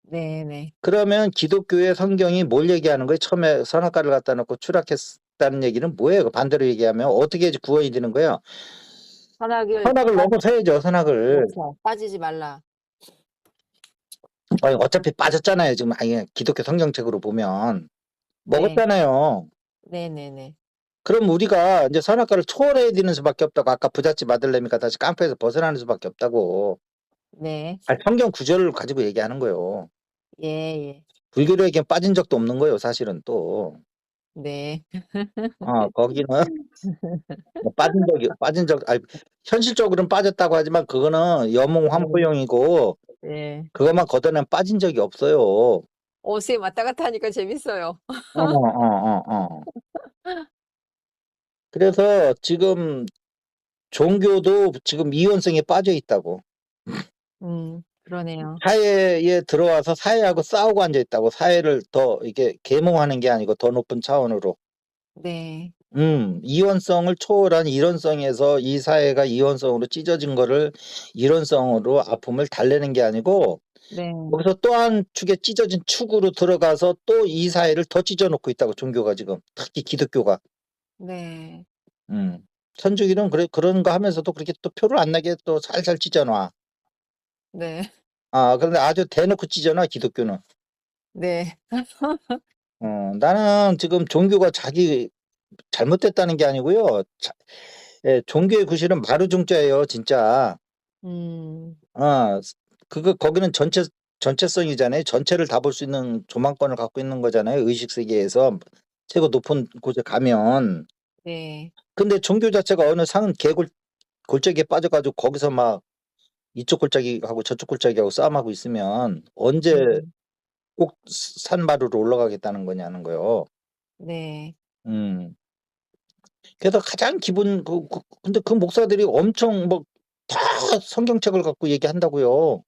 네네. 그러면 기독교의 성경이 뭘 얘기하는 거예요? 처음에 선악과를 갖다 놓고 추락했다는 얘기는 뭐예요? 그 반대로 얘기하면 어떻게 구원이 되는 거예요? 선악을 선악을 넘어서야죠, 선악을. 그렇죠. 빠지지 말라. 아니 어차피 빠졌잖아요, 지금 아예 기독교 성경책으로 보면. 네. 먹었잖아요. 네네네. 그럼 우리가 인제 선악과를 초월해야 되는 수밖에 없다고 아까 부잣집 아들내미가 다시 깡패에서 벗어나는 수밖에 없다고. 네. 성경 구절을 가지고 얘기하는 거예요. 예예. 불교로에겐 빠진 적도 없는 거예요, 사실은 또. 네. 거기는 뭐 빠진 적 아니 현실적으로는 빠졌다고 하지만 그거는 영웅 네. 환포용이고 네. 그것만 걷어내면 빠진 적이 없어요. 쌤 왔다 갔다 하니까 재밌어요. 그래서 지금 종교도 지금 이원성에 빠져 있다고. 그러네요. 사회에 들어와서 사회하고 싸우고 앉아 있다고. 사회를 더 이게 계몽하는 게 아니고 더 높은 차원으로. 네. 이원성을 초월한 이론성에서 이 사회가 이원성으로 찢어진 거를 이론성으로 아픔을 달래는 게 아니고 네. 거기서 또 한 축의 찢어진 축으로 들어가서 또 이 사회를 더 찢어 놓고 있다고 종교가 지금. 특히 기독교가. 네. 음. 천주교는 그런 거 하면서도 그렇게 또 표를 안 나게 또 살살 찢어 놔. 네. 그런데 아주 대놓고 찢어 놔 기독교는. 네. 나는 지금 종교가 자기 잘못됐다는 게 아니고요. 종교의 구실은 마루종자예요, 진짜. 음. 어, 거기는 전체성이잖아요. 전체를 다 볼 수 있는 조망권을 갖고 있는 거잖아요. 의식 세계에서 최고 높은 곳에 가면. 네. 근데 종교 자체가 어느 산 골짜기에 빠져가지고 거기서 막 이쪽 골짜기하고 저쪽 골짜기하고 싸움하고 있으면 언제 음. 꼭 산마루로 올라가겠다는 거냐는 거요. 네. 음. 그래서 가장 근데 그 목사들이 엄청 뭐 다 성경책을 갖고 얘기한다고요.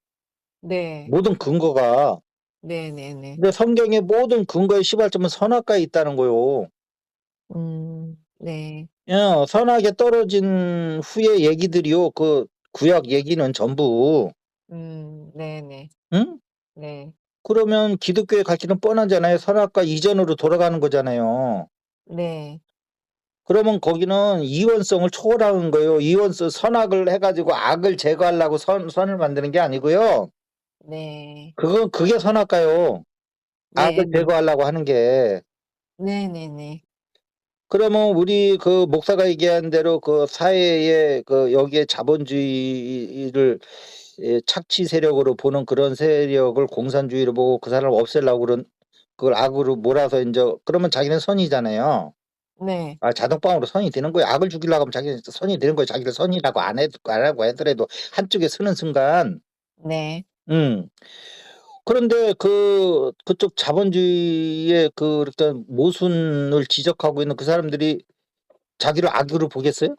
네. 모든 근거가. 네네네. 근데 성경의 모든 근거의 시발점은 선악과에 있다는 거요. 네. 예. 선악에 떨어진 후의 얘기들이요. 그 구약 얘기는 전부. 네네. 응? 네. 그러면 기독교의 갈 길은 뻔하잖아요. 선악과 이전으로 돌아가는 거잖아요. 네. 그러면 거기는 이원성을 초월하는 거예요. 이원성 선악을 해 가지고 악을 제거하려고 선을 만드는 게 아니고요. 네. 그게 선악과요. 악을 네네. 제거하려고 하는 게. 네네네. 그러면 우리 그 목사가 얘기한 대로 그 사회에 그 여기에 자본주의를 착취 세력으로 보는 그런 세력을 공산주의로 보고 그 사람을 없애려고 그걸 악으로 몰아서 인제 그러면 자기는 선이잖아요. 네. 자동방으로 선이 되는 거예요. 악을 죽이려고 하면 자기는 선이 되는 거예요. 자기를 선이라고 안 하고 하더라도 한쪽에 서는 순간. 네. 음. 그런데 그쪽 자본주의의 그러니까 모순을 지적하고 있는 그 사람들이 자기를 악으로 보겠어요?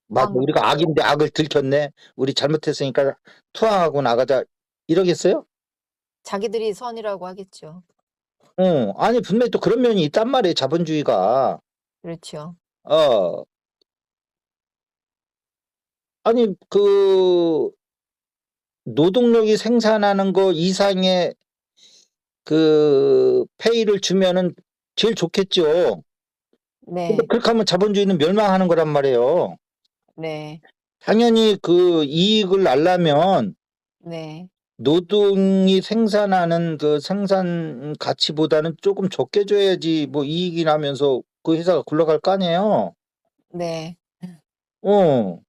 '맞아. 우리가 모르죠. 악인데 악을 들켰네. 우리 잘못했으니까 투항하고 나가자.' 이러겠어요? 자기들이 선이라고 하겠죠. 아니 분명히 또 그런 면이 있단 말이에요, 자본주의가. 그렇죠. 어. 아니 노동력이 생산하는 거 이상의 페이를 주면은 제일 좋겠죠. 근데 네. 그렇게 하면 자본주의는 멸망하는 거란 말이에요. 네. 당연히 그 이익을 날려면 네. 노동이 생산하는 그 생산 가치보다는 조금 적게 줘야지 뭐 이익이 나면서 그 회사가 굴러갈 거 아니에요. 네. 어.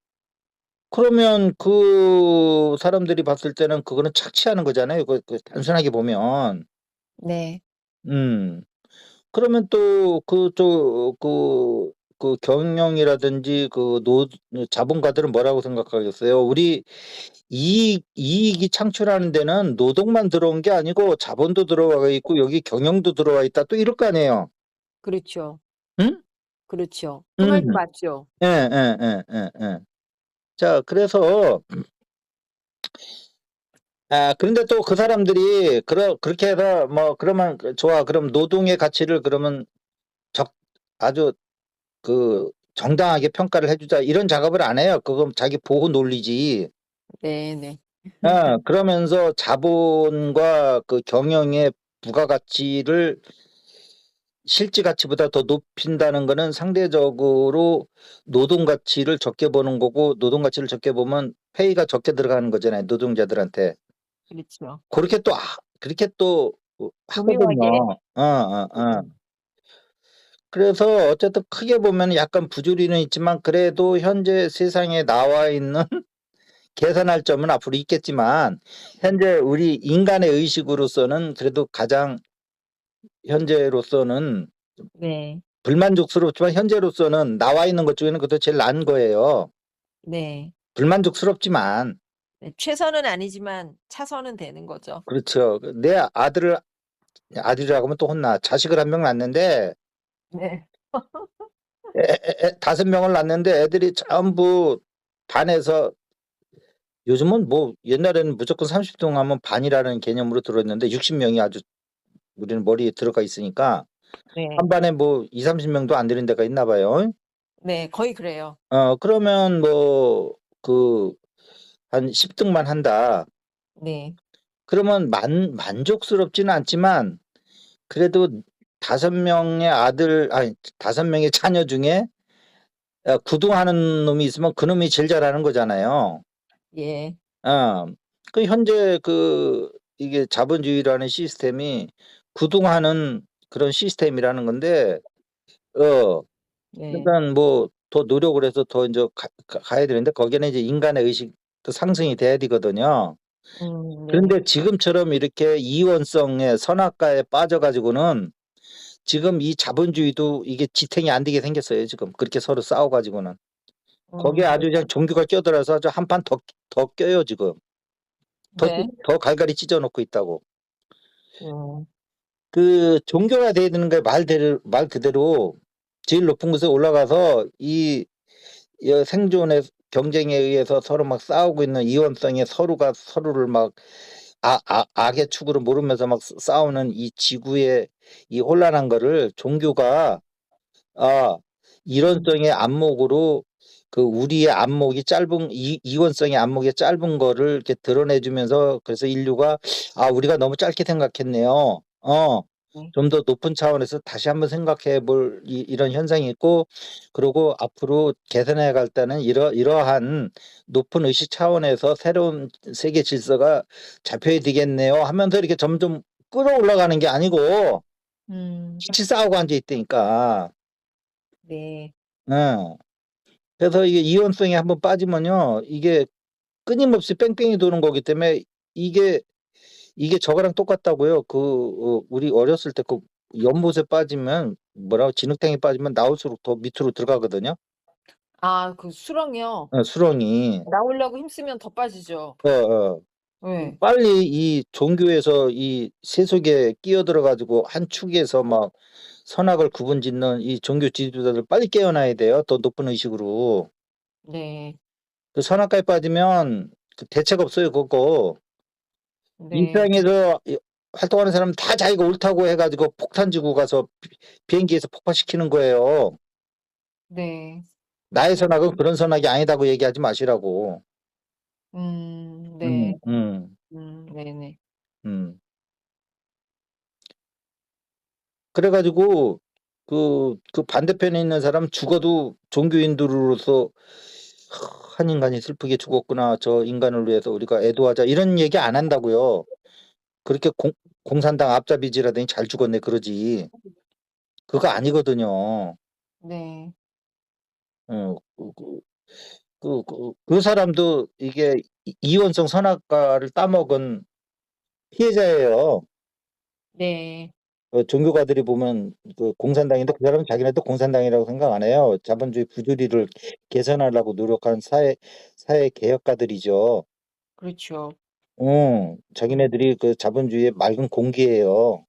그러면 그 사람들이 봤을 때는 그거는 착취하는 거잖아요. 단순하게 보면. 네. 음. 그러면 또 경영이라든지 자본가들은 뭐라고 생각하겠어요? 우리 이익이 창출하는 데는 노동만 들어온 게 아니고 자본도 들어와 있고 여기 경영도 들어와 있다. 또 이럴 거 아니에요. 그렇죠. 응? 그렇죠. 그 말도 음. 맞죠. 예예예예예. 자 그래서 그런데 또 그 사람들이 그렇게 해서 뭐 그러면 좋아. 그럼 노동의 가치를 그러면 적 아주 정당하게 평가를 해 주자 이런 작업을 안 해요. 그건 자기 보호 논리지. 네네. 그러면서 자본과 그 경영의 부가가치를 실질 가치보다 더 높인다는 거는 상대적으로 노동 가치를 적게 보는 거고 노동 가치를 적게 보면 페이가 적게 들어가는 거잖아요, 노동자들한테. 그렇죠. 그렇게 또 하거든요. 교묘하게. 어어어. 그래서 어쨌든 크게 보면은 약간 부조리는 있지만 그래도 현재 세상에 나와 있는 개선할 점은 앞으로 있겠지만 현재 우리 인간의 의식으로서는 그래도 가장 현재로서는 네. 불만족스럽지만 현재로서는 나와 있는 것 중에는 그것도 제일 나은 거예요. 네. 불만족스럽지만. 네. 최선은 아니지만 차선은 되는 거죠. 그렇죠. 내 아들이라고 하면 또 혼나. 자식을 한 명 낳았는데 네. 5명을 낳았는데 애들이 전부 반에서 요즘은 뭐 옛날에는 무조건 30등 하면 반이라는 개념으로 들어있는데 60명이 아주 우리는 머리에 들어가 있으니까 한 네. 반에 뭐 20-30명도 안 되는 데가 있나 봐요. 네. 거의 그래요. 그러면 뭐 한 10등만 한다. 네. 그러면 만족스럽지는 않지만 그래도 5명의 아니 5명의 자녀 중에 9등하는 놈이 있으면 그놈이 제일 잘하는 거잖아요. 예. 어. 현재 이게 자본주의라는 시스템이 구동하는 그런 시스템이라는 건데 어 네. 그러니깐 뭐 더 노력을 해서 더 인제 가야 되는데 거기에는 이제 인간의 의식도 상승이 돼야 되거든요. 네. 그런데 지금처럼 이렇게 이원성의 선악과에 빠져 가지고는 지금 이 자본주의도 이게 지탱이 안 되게 생겼어요 지금 그렇게 서로 싸워 가지고는. 거기에 아주 그냥 그렇죠. 종교가 껴들어서 아주 한 판 더 껴요 지금. 네. 더 갈갈이 찢어 놓고 있다고. 음. 종교가 돼야 되는 게 말 그대로 제일 높은 곳에 올라가서 이 생존에 경쟁에 의해서 서로 막 싸우고 있는 이원성에 서로가 서로를 막 악의 축으로 몰으면서 막 싸우는 이 지구의 이 혼란한 거를 종교가 이원성의 안목으로 그 우리의 안목이 짧은 이원성의 안목이 짧은 거를 이렇게 드러내주면서 그래서 인류가 우리가 너무 짧게 생각했네요. 좀 더 높은 차원에서 다시 한번 생각해 볼 이런 현상이 있고 그리고 앞으로 개선해 갈 때는 이러한 높은 의식 차원에서 새로운 세계 질서가 잡혀야 되겠네요 하면서 이렇게 점점 끌어올라가는 게 아니고 같이 싸우고 앉아 있다니까. 네. 예. 그래서 이게 이원성이 한번 빠지면요. 이게 끊임없이 뺑뺑이 도는 거기 때문에 이게 저거랑 똑같다고요. 우리 어렸을 때 그 연못에 빠지면 뭐라고 진흙탕에 빠지면 나올수록 더 밑으로 들어가거든요. 그 수렁이요? 예, 수렁이. 나오려고 힘쓰면 더 빠지죠. 어어. 예. 빨리 이 종교에서 이 세속에 끼어들어 가지고 한 축에서 막 선악을 구분짓는 이 종교 지도자들 빨리 깨어나야 돼요, 더 높은 의식으로. 네. 그 선악과에 빠지면 그 대책 없어요, 그거. 네. 인상에서 활동하는 사람 다 자기가 옳다고 해가지고 폭탄 지고 가서 비행기에서 폭파시키는 거예요. 네. 나의 선악은 그런 선악이 아니다고 얘기하지 마시라고. 네. 음. 네네. 음. 그래가지고 그 반대편에 있는 사람 죽어도 종교인들로서 한 인간이 슬프게 죽었구나. 저 인간을 위해서 우리가 애도하자. 이런 얘기 안 한다고요. 그렇게 공산당 앞잡이지라더니 잘 죽었네 그러지. 그거 아니거든요. 네. 어, 그 사람도 이게 이원성 선악과를 따먹은 피해자예요. 네. 종교가들이 보면 그 공산당인데 그 사람은 자기네도 공산당이라고 생각 안 해요. 자본주의 부조리를 개선하려고 노력한 사회 개혁가들이죠. 그렇죠. 자기네들이 그 자본주의의 맑은 공기예요.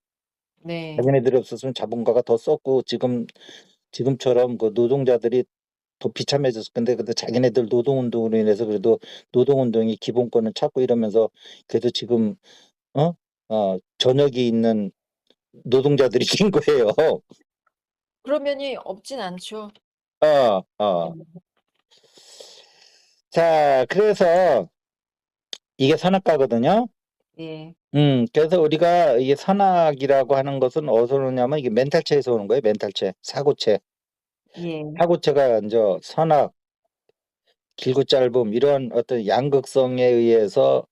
네. 자기네들이 없었으면 자본가가 더 썼고 지금처럼 그 노동자들이 더 비참해졌을 건데 근데 자기네들 노동운동으로 인해서 그래도 노동운동이 기본권을 찾고 이러면서 그래도 지금 저녁이 있는 노동자들이 된 거예요. 그런 면이 없진 않죠. 자, 그래서 이게 선악과거든요. 예. 그래서 우리가 이게 선악이라고 하는 것은 어디서 오냐면 이게 멘탈체에서 오는 거예요. 멘탈체, 사고체. 예. 사고체가 이제 선악, 길고 짧음 이런 어떤 양극성에 의해서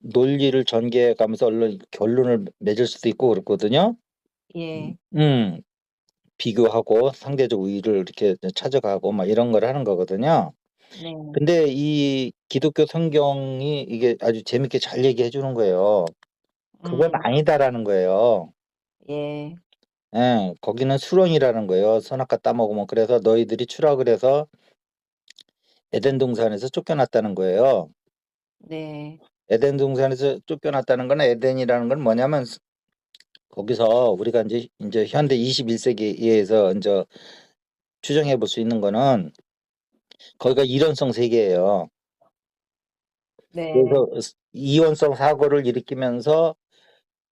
논리를 전개해 가면서 얼른 결론을 맺을 수도 있고 그렇거든요. 예. 비교하고 상대적 우위를 이렇게 찾아가고 막 이런 걸 하는 거거든요. 네. 근데 이 기독교 성경이 이게 아주 재밌게 잘 얘기해 주는 거예요. 그건 아니다라는 거예요. 예. 예. 거기는 수렁이라는 거예요. 선악과 따먹으면. 그래서 너희들이 추락을 해서 에덴 동산에서 쫓겨났다는 거예요. 네. 에덴 동산에서 쫓겨났다는 건 에덴이라는 건 뭐냐면 거기서 우리가 이제 현대 21세기에서 이제 추정해 볼 수 있는 거는 거기가 이론성 세계예요. 네. 그래서 이원성 사고를 일으키면서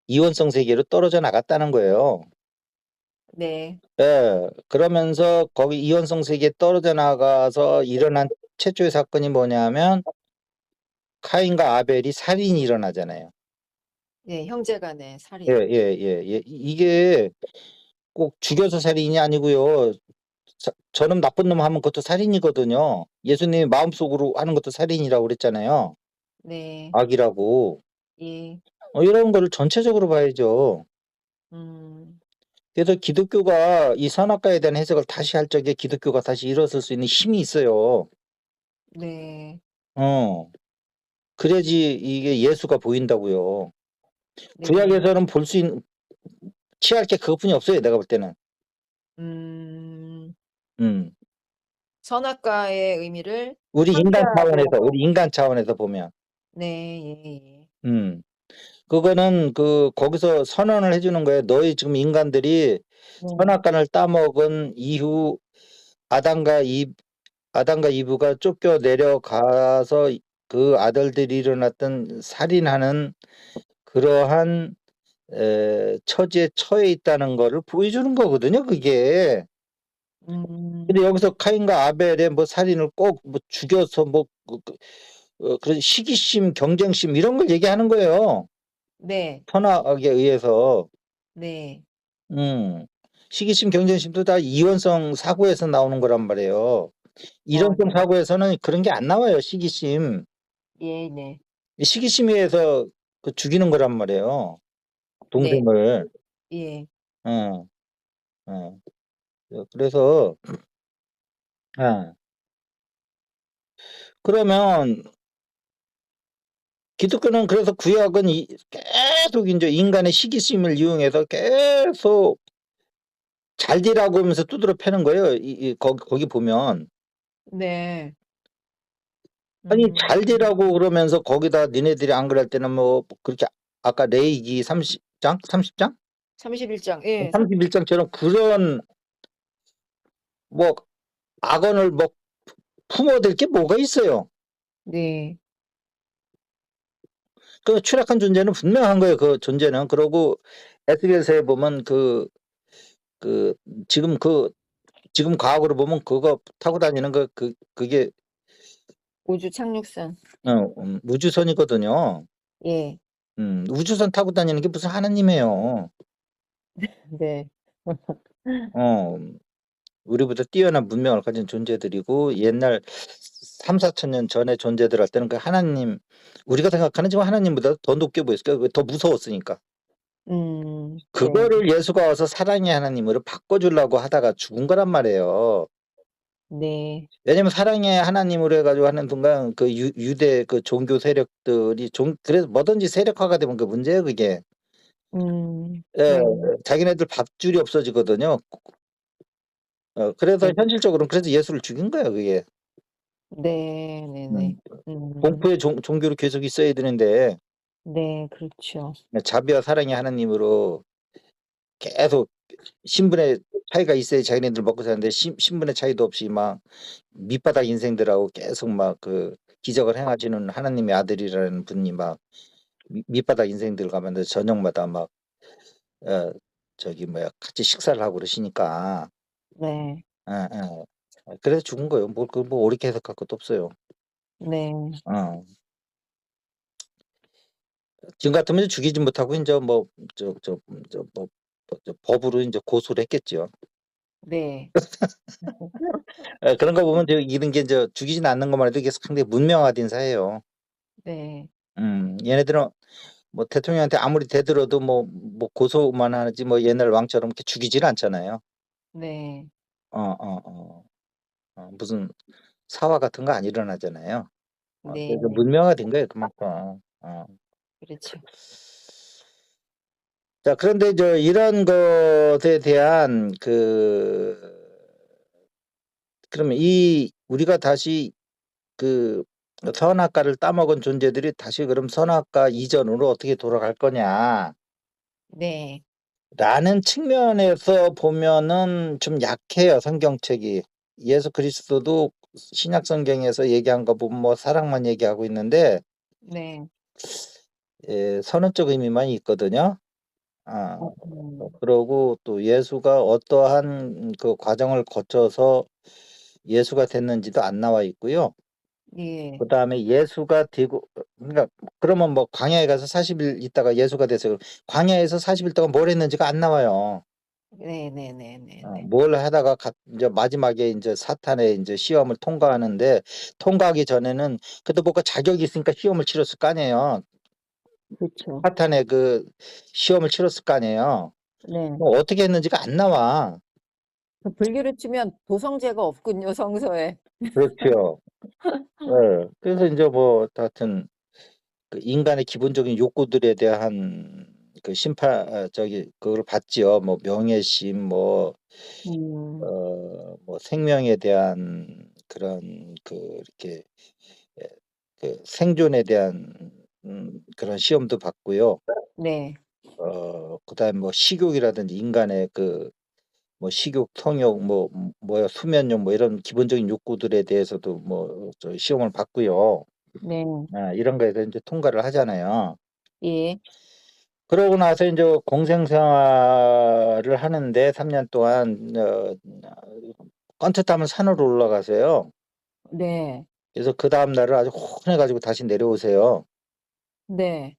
이원성 세계로 떨어져 나갔다는 거예요. 네. 예. 그러면서 거기 이원성 세계에 떨어져 나가서 일어난 최초의 사건이 뭐냐면 카인과 아벨이 살인이 일어나잖아요. 예. 형제 간의 살인. 예예예. 이게 꼭 죽여서 살인이 아니고요. 저놈 나쁜 놈 하면 그것도 살인이거든요. 예수님이 마음속으로 하는 것도 살인이라고 그랬잖아요. 네. 악이라고. 예. 이런 거를 전체적으로 봐야죠. 음. 그래서 기독교가 이 선악과에 대한 해석을 다시 할 적에 기독교가 다시 일어설 수 있는 힘이 있어요. 네. 어. 그래야지 이게 예수가 보인다고요. 네. 구약에서는 볼 수 있는 취할 게 그것뿐이 없어요, 내가 볼 때는. 음. 음. 선악과의 의미를 우리 상쇄하고 인간 차원에서 보면. 네. 예예. 음. 그거는 거기서 선언을 해 주는 거예요. 너희 지금 인간들이 네. 선악과를 따먹은 이후 아담과 아담과 이브가 쫓겨 내려가서 그 아들들이 일어났던 살인하는 그러한 처지에 처해 있다는 거를 보여주는 거거든요, 그게. 근데 음. 여기서 카인과 아벨의 뭐 살인을 꼭 뭐 죽여서 뭐 그런 시기심, 경쟁심 이런 걸 얘기하는 거예요. 네. 선악에 의해서. 네. 시기심, 경쟁심도 다 이원성 사고에서 나오는 거란 말이에요. 이론성 네. 사고에서는 그런 게 안 나와요, 시기심. 예 네. 이 시기심에 의해서 그 죽이는 거란 말이에요, 네. 동생을. 예. 어, 어. 그래서 아, 그러면 기독교는 그래서 구약은 계속 인제 인간의 시기심을 이용해서 계속 잘 되라고 하면서 두드러 패는 거예요. 이 거기 보면. 네. 아니 잘 음. 되라고 그러면서 거기다 니네들이 안 그럴 때는 뭐 그렇게 아까 레위기 30장? 30장? 31 장. 예. 31장처럼 그런 뭐 악언을 뭐 품어댈 게 뭐가 있어요. 네. 그 추락한 존재는 분명한 거예요, 그 존재는. 그러고 에스겔서에 보면 그 지금 지금 과학으로 보면 그거 타고 다니는 그게 우주 착륙선. 우주선이거든요. 예. 우주선 타고 다니는 게 무슨 하나님이에요. 네. 어 우리보다 뛰어난 문명을 가진 존재들이고 옛날 3-4천 년 전에 존재들 할 때는 그 하나님 우리가 생각하는 지금 하나님보다 더 높게 보였을까요? 왜 더 무서웠으니까. 네. 그거를 예수가 와서 사랑의 하나님으로 바꿔 주려고 하다가 죽은 거란 말이에요. 네. 왜냐면 사랑의 하나님으로 해 가지고 하는 순간 그 유대 그 종교 세력들이 그래서 뭐든지 세력화가 되면 그 문제예요, 그게. 예. 네. 자기네들 밥줄이 없어지거든요. 그래서 네. 현실적으로는 그래서 예수를 죽인 거예요, 그게. 네. 음. 네네. 공포의 종교로 계속 있어야 되는데 네. 그렇죠. 자비와 사랑의 하나님으로 계속 신분의 차이가 있어야 자기네들 먹고 사는데 신분의 차이도 없이 막 밑바닥 인생들하고 계속 막 그 기적을 행하시는 하나님의 아들이라는 분이 막 밑바닥 인생들 가면 저녁마다 막 어 저기 뭐야 같이 식사를 하고 그러시니까 네. 예예. 그래서 죽은 거예요. 뭐 옳게 해석할 것도 없어요. 네. 어. 지금 같으면 죽이지 못하고 인제 뭐 법으로 인제 고소를 했겠죠. 네. 그런 거 보면 이런 게 인제 죽이진 않는 것만 해도 이게 상당히 문명화된 사회예요. 네. 얘네들은 뭐 대통령한테 아무리 대들어도 뭐 고소만 하지 뭐 옛날 왕처럼 이렇게 죽이지는 않잖아요. 네. 어어어. 무슨 사화 같은 거 안 일어나잖아요. 그래서 네네. 문명화된 거예요, 그만큼. 그렇죠. 자, 그런데 이런 것에 대한 그러면 우리가 다시 그 선악과를 따먹은 존재들이 다시 그럼 선악과 이전으로 어떻게 돌아갈 거냐라는 네. 측면에서 보면은 좀 약해요, 성경책이. 예수 그리스도도 신약 성경에서 얘기한 거 보면 뭐 사랑만 얘기하고 있는데 네. 선언적 의미만 있거든요. 아 음. 그러고 또 예수가 어떠한 그 과정을 거쳐서 예수가 됐는지도 안 나와 있고요. 예. 그다음에 예수가 되고 그러니까 그러면 뭐 광야에 가서 40일 있다가 예수가 돼서 광야에서 40일 동안 뭘 했는지가 안 나와요. 네네네네네. 뭘 하다가 인제 마지막에 인제 사탄의 인제 시험을 통과하는데 통과하기 전에는 그래도 뭔가 자격이 있으니까 시험을 치렀을 거 아니에요. 그쵸. 사탄의 그 시험을 치렀을 거 아니에요. 네. 뭐 어떻게 했는지가 안 나와. 그 불교로 치면 도성죄가 없군요, 성서에. 그렇죠. 예. 그래서 인제 뭐 하여튼 그 인간의 기본적인 욕구들에 대한 그 심판 그걸 받지요. 뭐 명예심 음. 뭐 생명에 대한 그런 이렇게 예 생존에 대한 그런 시험도 받고요. 네. 그다음에 뭐 식욕이라든지 인간의 뭐 식욕, 성욕, 뭐야 수면욕 뭐 이런 기본적인 욕구들에 대해서도 저 시험을 봤고요. 네. 이런 거에 대해서 인제 통과를 하잖아요. 예. 그러고 나서 인제 공생 생활을 하는데 3년 동안 껌tat하면 산으로 올라가세요. 네. 그래서 그다음 날을 아주 혼내 가지고 다시 내려오세요. 네.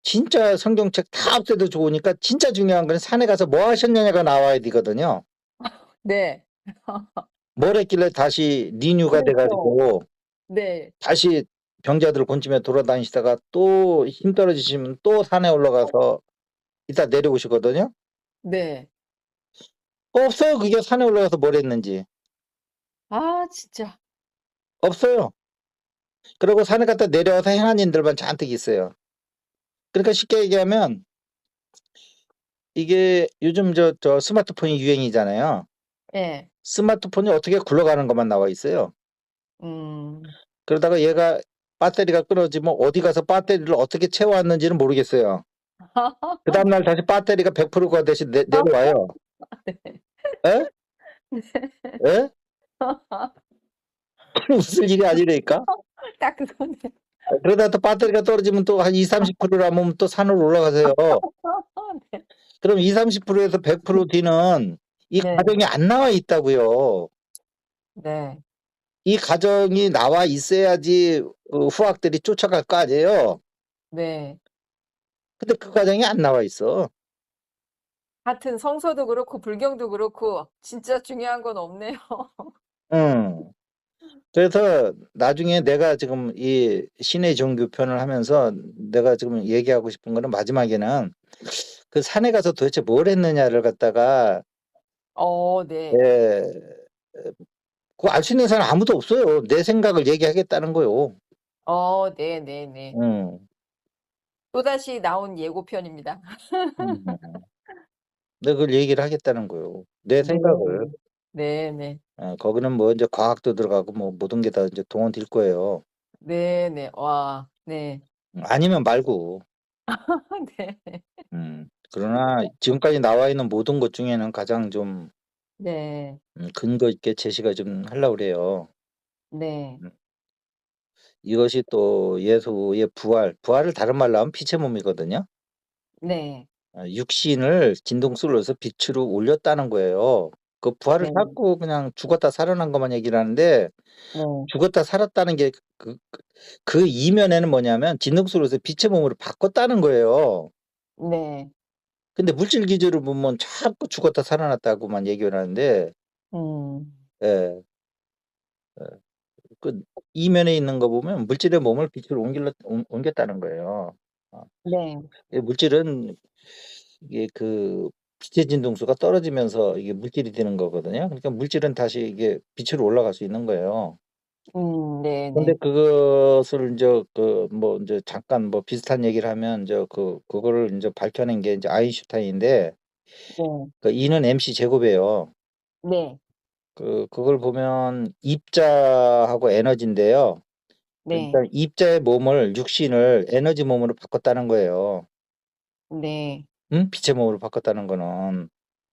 진짜 성경책 다 없애도 좋으니까 진짜 중요한 건 산에 가서 뭐 하셨느냐가 나와야 되거든요. 네. 뭘 했길래 다시 리뉴가 돼 그렇죠. 가지고 네. 다시 병자들 곤치며 돌아다니시다가 또 힘 떨어지시면 또 산에 올라가서 이따 내려오시거든요. 네. 없어요. 그게 산에 올라가서 뭘 했는지. 아 진짜. 없어요. 그리고 산에 갔다 내려와서 행한 일들만 잔뜩 있어요. 그러니까 쉽게 얘기하면 이게 요즘 저 스마트폰이 유행이잖아요. 예. 스마트폰이 어떻게 굴러가는 것만 나와 있어요. 음. 그러다가 얘가 배터리가 끊어지면 어디 가서 배터리를 어떻게 채워왔는지는 모르겠어요. 그다음 날 다시 배터리가 100%가 대신 내려와요. 네. 예? 예? 웃을 일이 아니라니까. 딱 그거네. 그러다 또 배터리가 떨어지면 또 한 20-30% 남으면 또 산으로 올라가세요. 네. 그럼 20-30% 에서 100% 뒤는 이 네. 가정이 안 나와 있다고요. 네. 이 가정이 나와 있어야지 후학들이 쫓아갈 거 아니에요. 네. 근데 그 가정이 안 나와 있어. 하여튼 성서도 그렇고 불경도 그렇고 진짜 중요한 건 없네요. 응. 그래서 나중에 내가 지금 이 신의 종교 편을 하면서 내가 지금 얘기하고 싶은 거는 마지막에는 그 산에 가서 도대체 뭘 했느냐를 갖다가 네. 예. 그거 알 수 있는 사람 아무도 없어요. 내 생각을 얘기하겠다는 거요. 네네네. 음. 또다시 나온 예고편입니다. 음. 내가 그걸 얘기를 하겠다는 거요. 내 생각을. 네네. 네네. 거기는 뭐 인제 과학도 들어가고 뭐 모든 게 다 인제 동원될 거예요. 네네. 와. 네. 아니면 말고. 네. 그러나 지금까지 나와 있는 모든 것 중에는 가장 좀 네. 근거 있게 제시가 좀 하려고 그래요. 네. 음. 이것이 또 예수의 부활을 다른 말로 하면 빛의 몸이거든요. 네. 육신을 진동수로 해서 빛으로 올렸다는 거예요. 그 부활을 네. 자꾸 그냥 죽었다 살아난 것만 얘기를 하는데 네. 죽었다 살았다는 게 그 이면에는 뭐냐면 진동수로 해서 빛의 몸으로 바꿨다는 거예요. 네. 근데 물질 기준으로 보면 자꾸 죽었다 살아났다고만 얘기를 하는데 음. 예. 예. 그 이면에 있는 거 보면 물질의 몸을 빛으로 옮겼다는 거예요. 어. 네. 이 물질은 이게 그 빛의 진동수가 떨어지면서 이게 물질이 되는 거거든요. 그러니까 물질은 다시 이게 빛으로 올라갈 수 있는 거예요. 근데 네네. 그것을 인제 인제 잠깐 비슷한 얘기를 하면 그거를 인제 밝혀낸 게 인제 아인슈타인인데 네. 그 E는 MC 제곱이에요. 네. 그걸 보면 입자하고 에너지인데요. 그러니까 네. 입자의 몸을 육신을 에너지 몸으로 바꿨다는 거예요. 네. 응? 빛의 몸으로 바꿨다는 거는.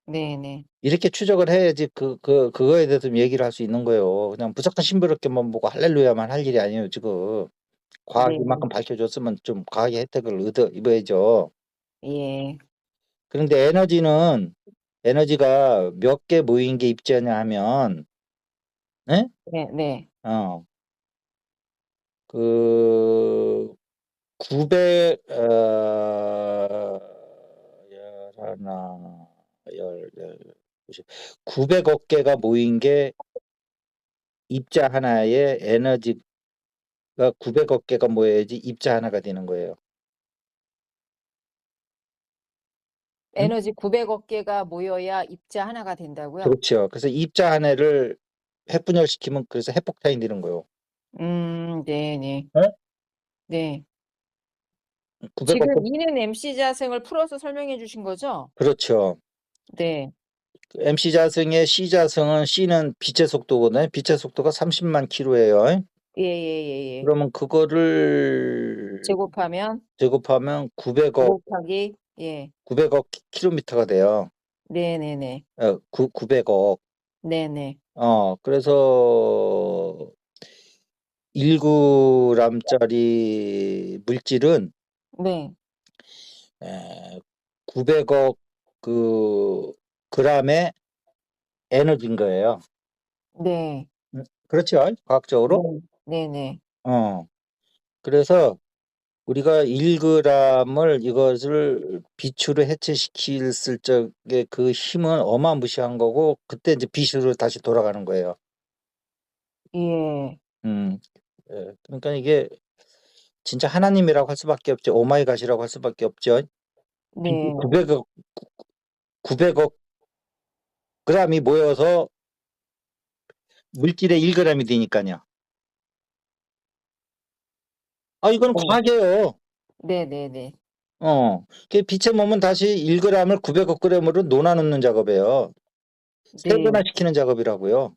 네네. 이렇게 추적을 해야지 그거에 대해서 좀 얘기를 할 수 있는 거예요. 그냥 무조건 신비롭게만 보고 할렐루야만 할 일이 아니에요 지금. 과학이 네. 이만큼 밝혀줬으면 좀 과학의 혜택을 얻어 입어야죠. 예. 그런데 에너지가 몇 개 모인 게 입자냐 하면 예? 네네. 어 그 900 열하나 열 90 900억 개가 모인 게 입자 하나에 에너지가 900억 개가 모여야지 입자 하나가 되는 거예요. 응? 에너지 900억 개가 모여야 입자 하나가 된다고요? 그렇죠. 그래서 입자 하나를 핵분열시키면 그래서 핵폭탄이 되는 거예요. 네네. 예? 네. 900억 개 지금 E는 MC 자승을 풀어서 설명해 주신 거죠? 그렇죠. 네. MC 자승의 C 자승은 C는 빛의 속도거든요. 빛의 속도가 30만 킬로예요. 예예예예. 그러면 그거를 제곱하면 제곱하면 900억 9 곱하기 900억 킬로미터가 돼요. 네네네. 900억. 네네. 그래서 1g짜리 물질은 네. 900억 g의 에너지인 거예요. 네. 그렇죠? 네. 과학적으로. 네네. 어, 그래서 우리가 1g을 이것을 비추로 해체시킬 적의 그 힘은 어마무시한 거고, 그때 이제 비슈로 다시 돌아가는 거예요. 예. 음, 그러니까 이게 진짜 하나님이라고 할 수밖에 없죠. 오마이갓이라고 할 수밖에 없죠. 네. 900억 g이 모여서 물질의 1g이 되니까요. 이건 네. 과학이에요. 네네네. 그 빛의 몸은 다시 1g을 900억 g으로 논아놓는 작업이에요. 네. 세분화시키는 작업이라고요.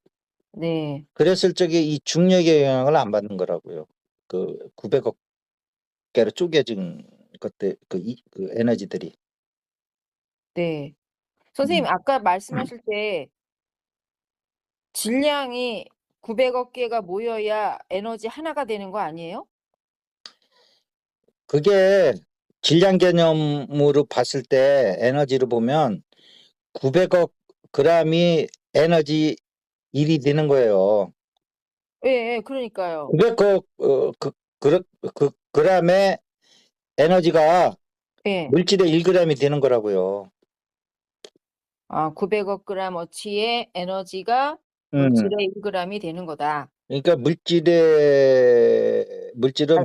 네. 그랬을 적에 이 중력의 영향을 안 받는 거라고요. 그 900억 개로 쪼개진 것들, 그 에너지들이. 네. 선생님 음. 아까 말씀하실 때 질량이 900억 개가 모여야 에너지 하나가 되는 거 아니에요? 그게 질량 개념으로 봤을 때 에너지로 보면 900억 g이 에너지 1이 되는 거예요. 예예. 그러니까요. 900억 g의 에너지가 예. 물질의 1g이 되는 거라고요. 900억 그램 어치의 에너지가 음. 물질의 1 그램이 되는 거다. 그러니까 물질은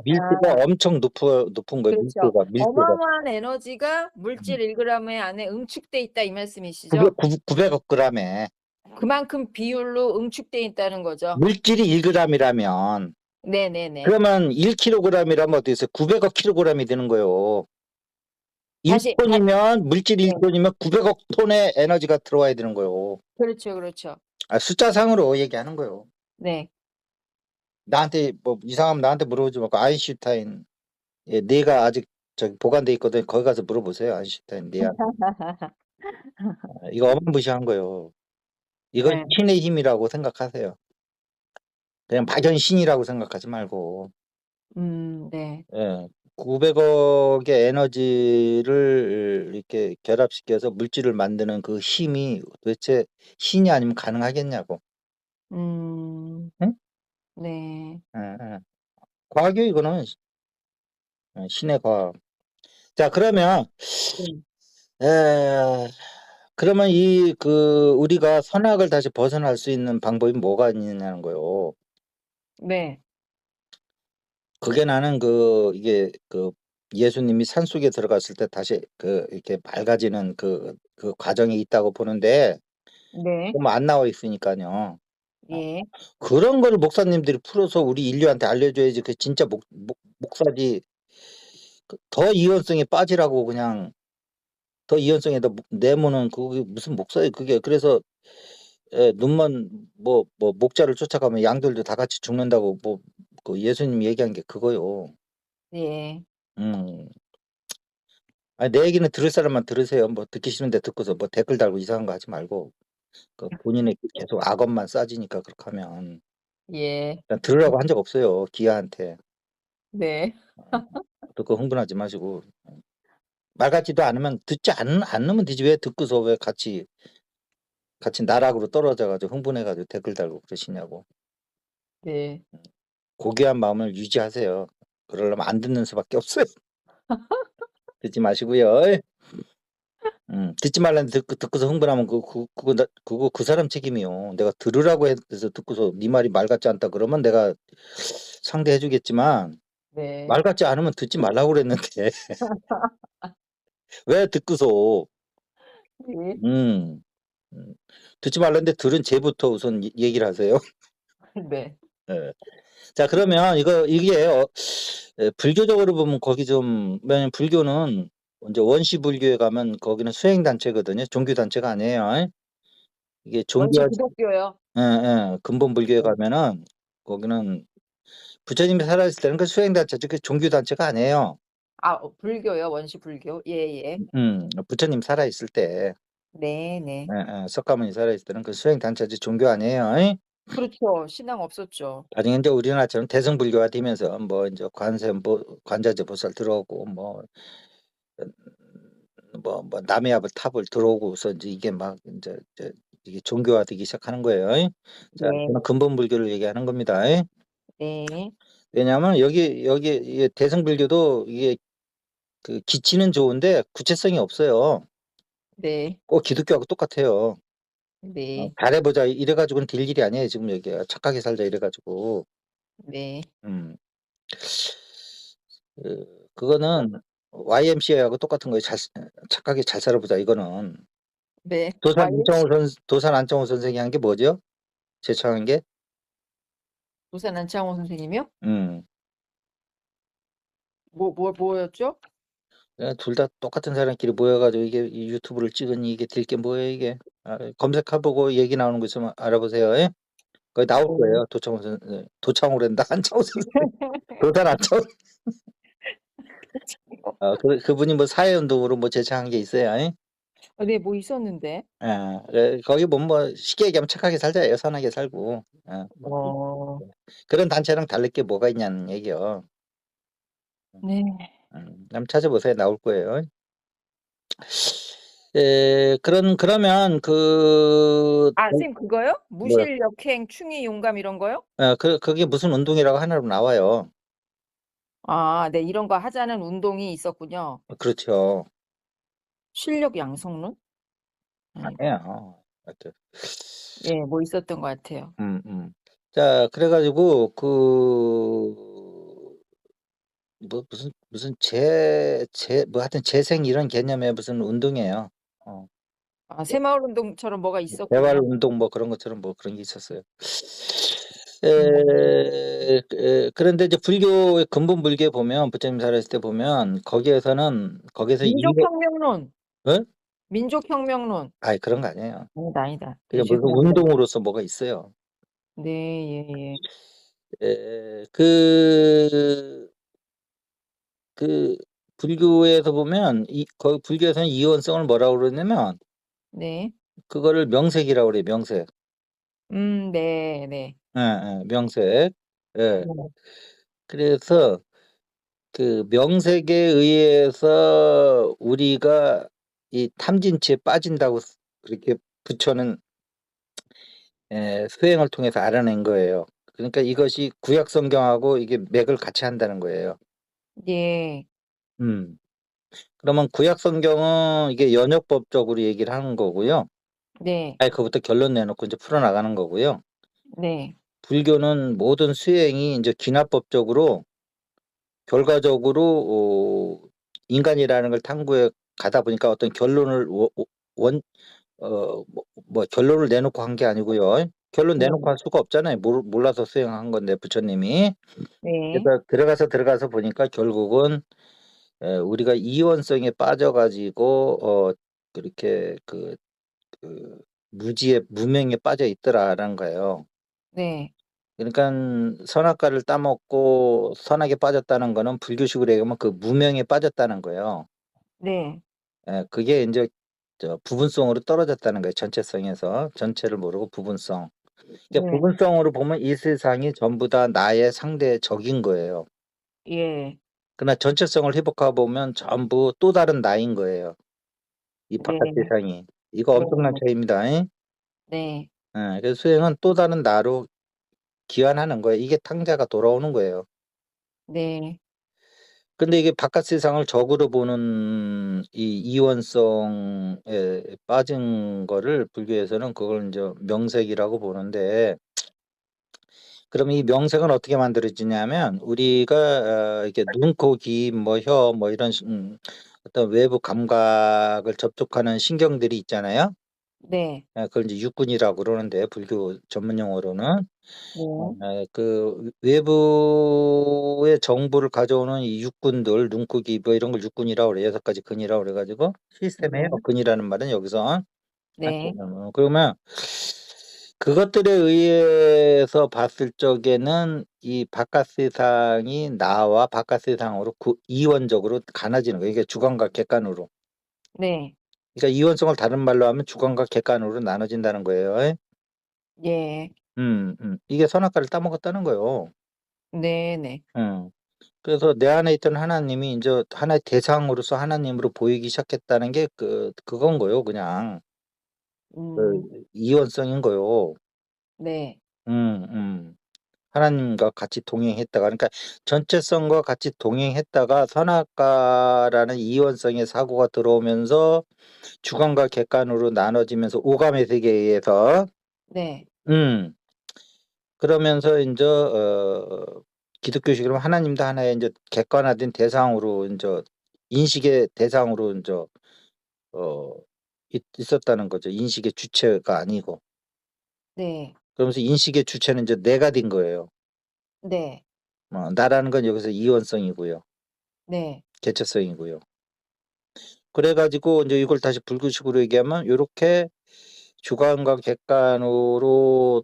밀도가 아 엄청 높은 거예요. 그렇죠. 밀도가. 어마어마한 에너지가 물질 음. 1 그램의 안에 응축돼 있다 이 9 0 말씀이시죠? 900억 g에 그만큼 비율로 응축돼 있다는 거죠. 물질이 1g이라면, 네네네. 그러면 1kg이라면 어떻게 해서 900억 kg이 되는 거예요. 다시 다 1톤이면 물질이 네. 1톤이면 900억 톤의 에너지가 들어와야 되는 거예요. 그렇죠, 그렇죠. 숫자상으로 얘기하는 거예요. 네. 나한테 뭐 이상하면 나한테 물어보지 말고 아인슈타인, 뇌가 아직 저기 보관돼 있거든. 거기 가서 물어보세요. 아인슈타인 뇌한테. 이거 어마무시한 거예요. 이건 예. 신의 힘이라고 생각하세요. 그냥 막연 신이라고 생각하지 말고. 네. 900억의 에너지를 이렇게 결합시켜서 물질을 만드는 그 힘이 도대체 신이 아니면 가능하겠냐고. 음 응? 네. 예, 예. 과학이요, 이거는. 신의 과학. 자, 그러면, 네. 에, 그러면 우리가 선악을 다시 벗어날 수 있는 방법이 뭐가 있느냐는 거요. 네. 그게 나는 이게 예수님이 산속에 들어갔을 때 다시 이렇게 맑아지는 그 과정이 있다고 보는데, 네. 안 나와 있으니까요. 예. 그런 거를 목사님들이 풀어서 우리 인류한테 알려줘야지. 그 진짜 목사지. 더 이원성에 빠지라고 그냥, 더 이원성에다 내모는 그게 무슨 목사예요, 그게. 그래서 눈먼 목자를 쫓아가면 양들도 다 같이 죽는다고 그 예수님이 얘기한 게 그거요. 예. 음. 내 얘기는 들을 사람만 들으세요. 뭐 듣기 싫은데 듣고서 뭐 댓글 달고 이상한 거 하지 말고. 본인의 계속 악업만 싸지니까 그렇게 하면. 예. 난 들으라고 한 적 없어요, 기아한테. 네. 듣고 흥분하지 마시고. 말 같지도 않으면 듣지 않으면 되지. 왜 듣고서 왜 같이 나락으로 떨어져 가지고 흥분해 가지고 댓글 달고 그러시냐고. 네. 고귀한 마음을 유지하세요. 그러려면 안 듣는 수밖에 없어요. 듣지 마시고요. 듣지 말라는데 듣고서 흥분하면 그거 그 사람 책임이요. 내가 들으라고 해서 듣고서 네 말이 말 같지 않다 그러면 내가 상대해 주겠지만, 네. 말 같지 않으면 듣지 말라고 그랬는데 왜 듣고서. 예. 음. 음. 듣지 말라는데 들은 쟤부터 우선 얘기를 하세요. 네. 예. 자, 그러면 이게 불교적으로 보면 거기 좀, 왜냐면 불교는 이제 원시 불교에 가면 거기는 수행 단체거든요. 종교 단체가 아니에요. 이게 원시 기독교요. 근본 불교에 네. 가면은 거기는 부처님이 살아있을 때는 그 수행 단체죠. 그 종교 단체가 아니에요. 불교요. 원시 불교. 예예. 부처님 살아있을 때. 네네. 예예. 석가모니 살아있을 때는 그 수행 단체지 종교 아니에요. 이? 그렇죠. 신앙 없었죠. 나중에 인제 우리나라처럼 대승불교가 되면서 뭐 인제 관자재 보살 들어오고 뭐 남해아불 탑을 들어오고서 인제 이게 막 인제 이게 종교화되기 시작하는 거예요. 이? 자, 네. 저는 근본 불교를 얘기하는 겁니다. 이? 네. 왜냐하면 여기 이 대승불교도 이게 그 기치는 좋은데 구체성이 없어요. 네. 꼭 기독교하고 똑같아요. 네. "잘해 보자." 이래 가지고는 될 일이 아니에요 지금 여기가. "착하게 살자." 이래 가지고. 네. 음. 그거는 YMCA하고 똑같은 거예요. 착하게 잘 살아 보자 이거는. 네. YMC 도산 안창호 선생이 한 게 뭐죠? 제창한 게? 부산 안창호 선생님이요? 음. 뭐였죠? 둘 다 똑같은 사람끼리 모여 가지고 이게 이 유튜브를 찍으니 이게 될 게 뭐예요 이게. 검색해 보고 얘기 나오는 거 있으면 알아보세요. 예? 거기 나올 네. 거예요. 도창호란다. 안창호 선생. 도산 안창호. 그분이 뭐 사회 운동으로 뭐 제창한 게 있어요. 예? 네. 뭐 있었는데. 거기 보면 뭐 쉽게 얘기하면 착하게 살자예요. 선하게 살고. 뭐 어. 그런 단체랑 다를 게 뭐가 있냐는 얘기요. 네. 한번 찾아보세요. 나올 거예요. 그러면 아 선생님 그거요? 뭐야, 무실, 역행, 충의, 용감 이런 거요? 그게 무슨 운동이라고 하나로 나와요. 아 네. 이런 거 하자는 운동이 있었군요. 그렇죠. 실력 양성론? 아닌가? 아니에요. 하여튼 예. 뭐 있었던 것 같아요. 자, 그래 가지고 무슨 뭐 하여튼 재생 이런 개념의 무슨 운동이에요. 어. 아 새마을 운동처럼 뭐가 재활 있었군요. 운동 뭐 그런 것처럼 뭐 그런 게 있었어요. 음. 그런데 이제 불교의 근본 불교에 보면 부처님 살아있을 때 보면 거기에서 이거 민족혁명론, 어? 민족혁명론. 아이 그런 거 아니에요. 아니다, 아니다. 예 그게 무슨 죄송합니다. 운동으로서 뭐가 있어요. 네. 예예. 에 그 그 불교에서 보면 불교에서는 이원성을 뭐라고 그러냐면 네. 그거를 명색이라고 그래요, 명색. 네 네. 예예. 명색. 예. 네. 그래서 그 명색에 의해서 우리가 이 탐진치에 빠진다고 그렇게 부처는 수행을 통해서 알아낸 거예요. 그러니까 이것이 구약 성경하고 이게 맥을 같이 한다는 거예요. 예. 음. 그러면 구약 성경은 이게 연역법적으로 얘기를 하는 거고요. 네. 아예 그것부터 결론 내놓고 이제 풀어나가는 거고요. 네. 불교는 모든 수행이 인제 기납법적으로 결과적으로 인간이라는 걸 탐구해 가다 보니까 어떤 결론을 원 결론을 내놓고 한 게 아니고요. 결론 내놓고 네. 할 수가 없잖아요. 몰라서 수행한 건데 부처님이. 네. 그래서 들어가서 보니까 결국은 우리가 이원성에 빠져 가지고 그렇게 무지에 무명에 빠져 있더라라는 거예요. 네. 그러니깐 선악과를 따먹고 선악에 빠졌다는 거는 불교식으로 얘기하면 그 무명에 빠졌다는 거예요. 네. 그게 인제 부분성으로 떨어졌다는 거예요, 전체성에서. 전체를 모르고 부분성. 그러니까 네. 부분성으로 보면 이 세상이 전부 다 나의 상대의 적인 거예요. 예. 그러나 전체성을 회복하고 보면 전부 또 다른 나인 거예요, 이 바깥 네. 세상이. 이거 네. 엄청난 차이입니다. 잉? 네. 그래서 수행은 또 다른 나로 귀환하는 거예요. 이게 탕자가 돌아오는 거예요. 네. 근데 이게 바깥 세상을 적으로 보는 이 이원성에 빠진 거를 불교에서는 그걸 인제 명색이라고 보는데, 그럼 이 명색은 어떻게 만들어지냐면 우리가 이렇게 눈, 코, 귀, 뭐 혀 뭐 이런 어떤 외부 감각을 접촉하는 신경들이 있잖아요. 네. 그걸 인제 육군이라고 그러는데 불교 전문 용어로는. 네. 그 외부의 정보를 가져오는 이 육군들 눈, 코, 귀 뭐 이런 걸 육군이라고 그래요. 6 가지 근이라고 그래 가지고 시스템이에요. 네. 근이라는 말은 여기서. 네. 그러면 그것들에 의해서 봤을 적에는 이 바깥 세상이 나와 바깥 세상으로 이원적으로 가눠지는 거예요. 이게 주관과 객관으로. 네. 그러니까 이원성을 다른 말로 하면 주관과 객관으로 나눠진다는 거예요. 예. 이게 선악과를 따먹었다는 거예요. 네네. 그래서 내 안에 있던 하나님이 인제 하나의 대상으로서 하나님으로 보이기 시작했다는 게 그건 거예요 그냥. 음. 이원성인 거요. 네. 음 음. 하나님과 같이 동행했다가 그러니까 전체성과 같이 동행했다가 선악과라는 이원성의 사고가 들어오면서 주관과 객관으로 나눠지면서 오감의 세계에 의해서 네. 음 그러면서 인제 기독교식으로 하나님도 하나의 인제 객관화된 대상으로 인제 인식의 대상으로 인제 어 있었다는 거죠. 인식의 주체가 아니고. 네. 그러면서 인식의 주체는 인제 내가 된 거예요. 네. 나라는 건 여기서 이원성이고요. 네. 개체성이고요. 그래 가지고 인제 이걸 다시 불구식으로 얘기하면 요렇게 주관과 객관으로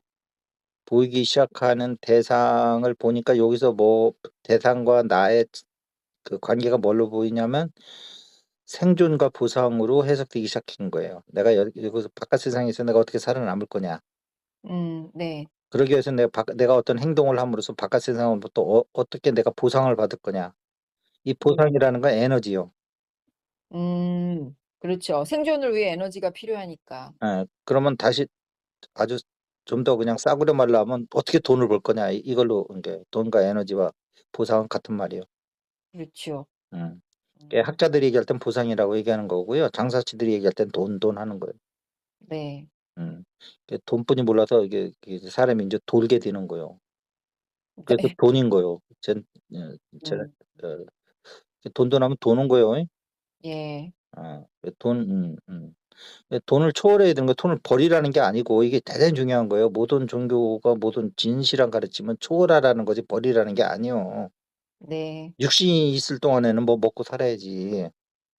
보이기 시작하는 대상을 보니까 여기서 뭐 대상과 나의 그 관계가 뭘로 보이냐면 생존과 보상으로 해석되기 시작한 거예요. '내가 여기서 바깥 세상에서 내가 어떻게 살아남을 거냐.' 네. 그러기 위해서 내가 어떤 행동을 함으로써 바깥 세상으로부터 어떻게 내가 보상을 받을 거냐. 이 음. 보상이라는 건 에너지요. 그렇죠. 생존을 위해 에너지가 필요하니까. 예. 그러면 다시 아주 좀 더 그냥 싸구려 말로 하면 '어떻게 돈을 벌 거냐.' 이걸로 인제 돈과 에너지와 보상은 같은 말이에요. 그렇죠. 음. 예 음. 학자들이 얘기할 땐 보상이라고 얘기하는 거고요. 장사치들이 얘기할 땐 돈 하는 거예요. 네. 음. 돈뿐이 몰라서 이게 사람이 인제 돌게 되는 거예요. 그래서 네. 돈인 거예요. 제가 음. 어 돈도 나면 도는 거예요. 예. 돈 돈을 초월해야 되는 거예요. 돈을 버리라는 게 아니고 이게 대단히 중요한 거예요. 모든 종교가 모든 진실한 가르침은 초월하라는 거지 버리라는 게 아니에요. 네. 육신이 있을 동안에는 뭐 먹고 살아야지.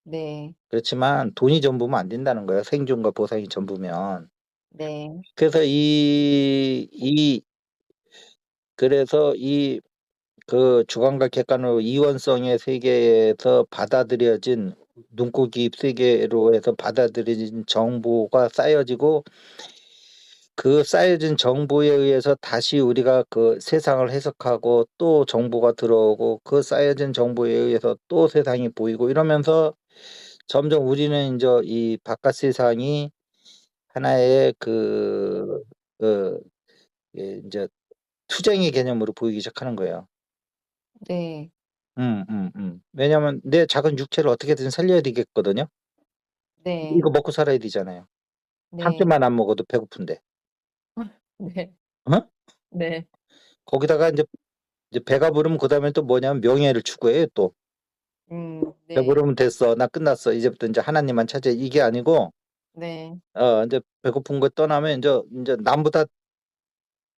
네. 그렇지만 돈이 전부면 안 된다는 거예요, 생존과 보상이 전부면. 네. 그래서 그래서 주관과 객관으로 이원성의 세계에서 받아들여진 눈고기 세계로 해서 받아들여진 정보가 쌓여지고 그 쌓여진 정보에 의해서 다시 우리가 그 세상을 해석하고 또 정보가 들어오고 그 쌓여진 정보에 의해서 또 세상이 보이고 이러면서 점점 우리는 인제 이 바깥 세상이 하나의 그 인제 투쟁의 개념으로 보이기 시작하는 거예요. 네. 왜냐하면 내 작은 육체를 어떻게든 살려야 되겠거든요. 네. 이거 먹고 살아야 되잖아요. 한 네. 끼만 안 먹어도 배고픈데. 네. 어? 네. 거기다가 이제 배가 부르면 그다음에 또 뭐냐면 명예를 추구해요 또. 네. "배부르면 됐어. 나 끝났어. 이제부터 인제 하나님만 찾아." 이게 아니고 네. 인제 배고픈 거 떠나면 인제 남보다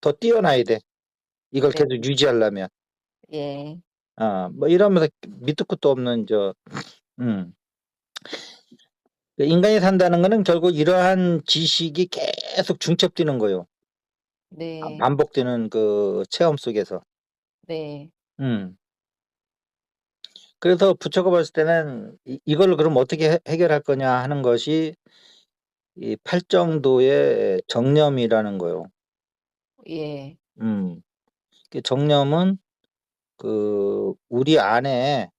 더 뛰어나야 돼. 이걸 네. 계속 유지하려면. 예. 뭐 이러면서 밑도 끝도 없는 음. 인간이 산다는 거는 결국 이러한 지식이 계속 중첩되는 거예요. 네. 반복되는 그 체험 속에서. 네. 음. 그래서 부처가 봤을 때는 이걸 그럼 어떻게 해결할 거냐 하는 것이 이 팔정도의 정념이라는 거요. 예. 음. 그 정념은 우리 안에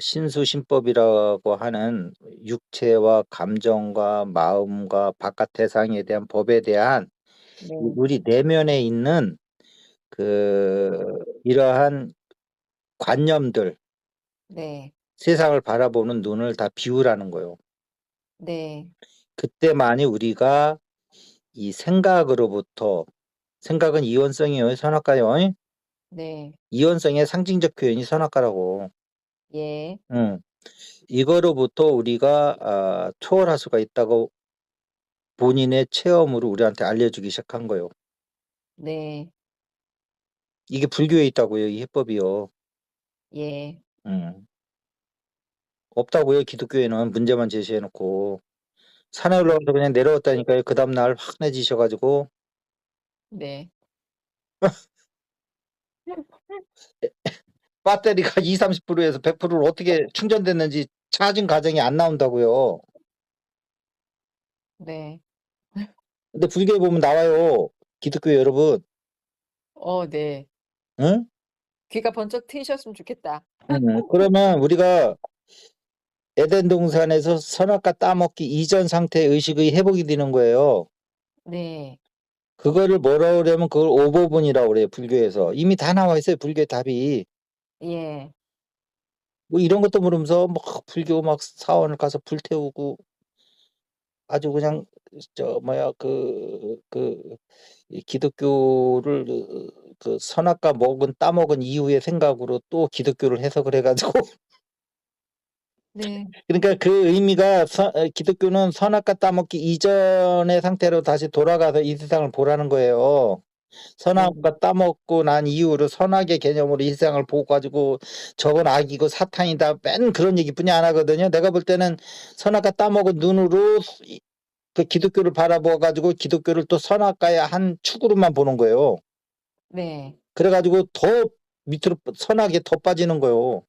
신수신법이라고 하는 육체와 감정과 마음과 바깥 세상에 대한 법에 대한 네. 우리 내면에 있는 이러한 관념들, 네. 세상을 바라보는 눈을 다 비우라는 거예요. 네. 그때만이 우리가 이 생각은 이원성이에요, 선악과요. 네. 이원성의 상징적 표현이 선악과라고. 예. 음. 이거로부터 우리가 초월할 수가 있다고 본인의 체험으로 우리한테 알려주기 시작한 거예요. 네. 이게 불교에 있다고요, 이 해법이요. 예. 음. 없다고요, 기독교에는 문제만 제시해 놓고. 산에 올라가서 그냥 내려왔다니까요. 그다음 날 화내지셔 가지고 네. 배터리가 20-30%에서 100%로 어떻게 충전됐는지 차징 과정이 안 나온다고요. 네. 근데 불교에 보면 나와요. 기독교 여러분. 네. 응? 귀가 번쩍 트이셨으면 좋겠다. 그러면 우리가 에덴 동산에서 선악과 따먹기 이전 상태의 의식의 회복이 되는 거예요. 네. 그거를 뭐라 그러면 그걸 오보분이라고 그래요, 불교에서. 이미 다 나와 있어요, 불교의 답이. 예. 뭐 이런 것도 모르면서 막 불교 막 사원을 가서 불태우고 아주 그냥 저 뭐야 이 기독교를 그 선악과 따먹은 이후의 생각으로 또 기독교를 해석을 해가지고 네. 그러니까 그 의미가 기독교는 선악과 따먹기 이전의 상태로 다시 돌아가서 이 세상을 보라는 거예요. 네. 선악과 따먹고 난 이후로 선악의 개념으로 이 세상을 보고 가지고 저건 악이고 사탄이다 맨 그런 얘기뿐이 안 하거든요. 내가 볼 때는 선악과 따먹은 눈으로 그 기독교를 바라보아 가지고 기독교를 또 선악과의 한 축으로만 보는 거예요. 네. 그래 가지고 더 밑으로 선악에 더 빠지는 거예요.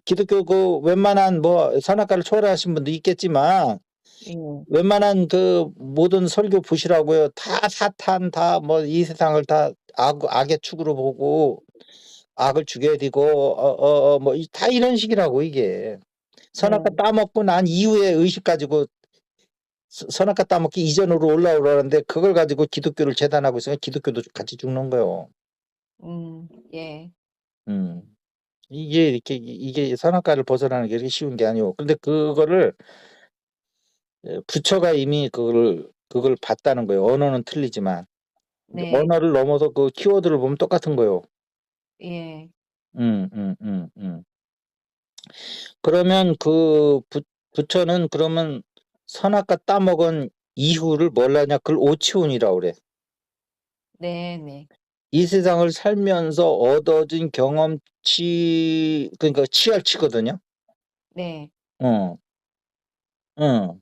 기독교 그 웬만한 뭐 선악과를 초월하신 분도 있겠지만 예. 웬만한 그 모든 설교 보시라고요. 다 사탄 다 뭐 이 세상을 다 악의 축으로 보고 악을 죽여야 되고 뭐 다 이런 식이라고 이게. 선악과 네. 따먹고 난 이후에 의식 가지고 선악과 따먹기 이전으로 올라오라는데 그걸 가지고 기독교를 재단하고 있으면 기독교도 같이 죽는 거예요. 예. 음. 이게 이렇게 이게 선악과를 벗어나는 게 이렇게 쉬운 게 아니고 근데 그거를 부처가 이미 그걸 봤다는 거예요. 언어는 틀리지만. 근데 네. 언어를 넘어서 그 키워드를 보면 똑같은 거예요. 예. 음, 음, 음, 음. 그러면 그 부처는 그러면 선악과 따먹은 이후를 뭘 하냐? 그걸 오치훈이라고 그래. 네네. 이 세상을 살면서 얻어진 경험치, 그러니까 치열치거든요. 네. 어, 어.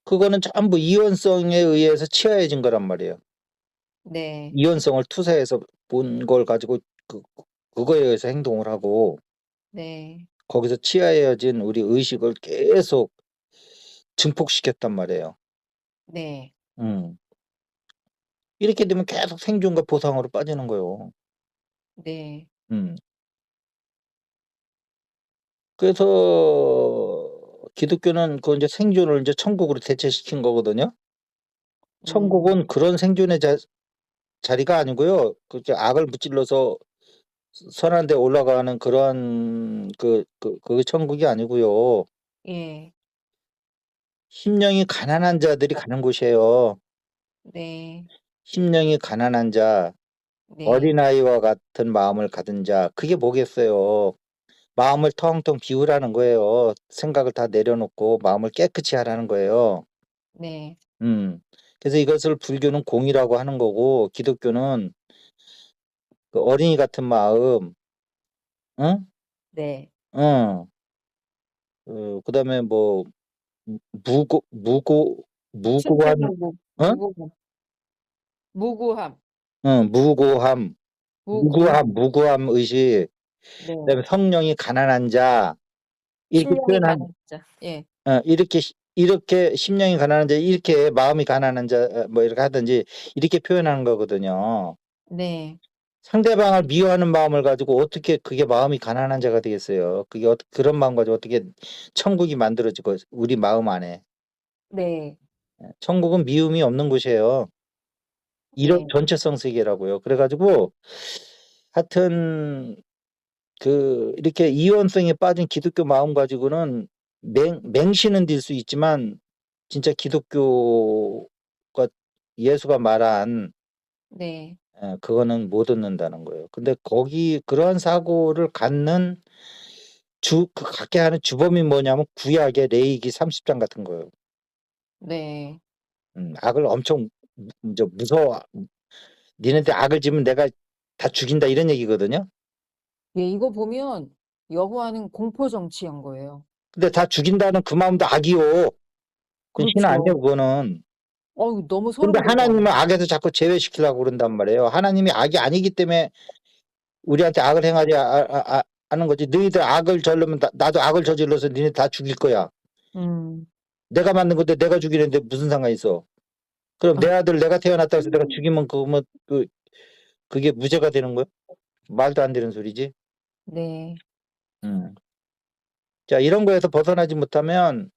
그거는 전부 이원성에 의해서 치하해진 거란 말이에요. 네. 이원성을 투사해서 본 걸 가지고 그거에 의해서 행동을 하고 네. 거기서 치하해진 우리 의식을 계속 증폭시켰단 말이에요. 네. 음. 이렇게 되면 계속 생존과 보상으로 빠지는 거예요. 네. 음. 그래서 기독교는 그 이제 생존을 이제 천국으로 대체시킨 거거든요. 음. 천국은 그런 생존의 자리가 아니고요. 그렇게 악을 무찔러서 선한 데 올라가는 그런 그 천국이 아니고요. 예. 심령이 가난한 자들이 가는 곳이에요. 네. 심령이 가난한 자, 네. 어린아이와 같은 마음을 가진 자, 그게 뭐겠어요. 마음을 텅텅 비우라는 거예요. 생각을 다 내려놓고 마음을 깨끗이 하라는 거예요. 네. 음. 그래서 이것을 불교는 공이라고 하는 거고 기독교는 그 어린이 같은 마음, 응? 네. 응. 그다음에 뭐 무고 무고 무고한 순수무구 어? 무구함. 무구함. 응, 무고함, 무구함. 무고함 의식. 네. 그다음에 성령이 가난한 자 이렇게 심령이 표현한 가는 자. 예. 이렇게 심령이 가난한 자 이렇게 마음이 가난한 자 뭐 이렇게 하든지 이렇게 표현하는 거거든요. 네. 상대방을 미워하는 마음을 가지고 어떻게 그게 마음이 가난한 자가 되겠어요. 그게 그런 마음 가지고 어떻게 천국이 만들어지고 우리 마음 안에. 네. 천국은 미움이 없는 곳이에요. 이런 네. 전체성 세계라고요. 그래 가지고 하여튼 이렇게 이원성에 빠진 기독교 마음 가지고는 맹신은 될 수 있지만 진짜 기독교가 예수가 말한 네. 그거는 못 얻는다는 거예요. 근데 그러한 사고를 갖는 갖게 하는 주범이 뭐냐면 구약의 레위기 30장 같은 거예요. 네. 악을 엄청 무서워. 니네들 악을 지으면 내가 다 죽인다 이런 얘기거든요. 예, 이거 보면 여호와는 공포 정치한 거예요. 근데 다 죽인다는 그 마음도 악이요. 그건 신 아니에요, 그렇죠. 그거는. 너무 근데 소름 돋잖아요. 하나님은 악에서 자꾸 제외시키려고 그런단 말이에요. 하나님이 악이 아니기 때문에 우리한테 악을 행하지 하는 거지. 너희들 악을 저지르면 나도 악을 저질러서 니네 다 죽일 거야. 음. 내가 만든 건데 내가 죽이는데 무슨 상관이 있어. 그럼 내 아들 내가 태어났다고 해서 내가 죽이면 그거 뭐 그게 무죄가 되는 거야? 말도 안 되는 소리지. 네. 음. 자, 이런 거에서 벗어나지 못하면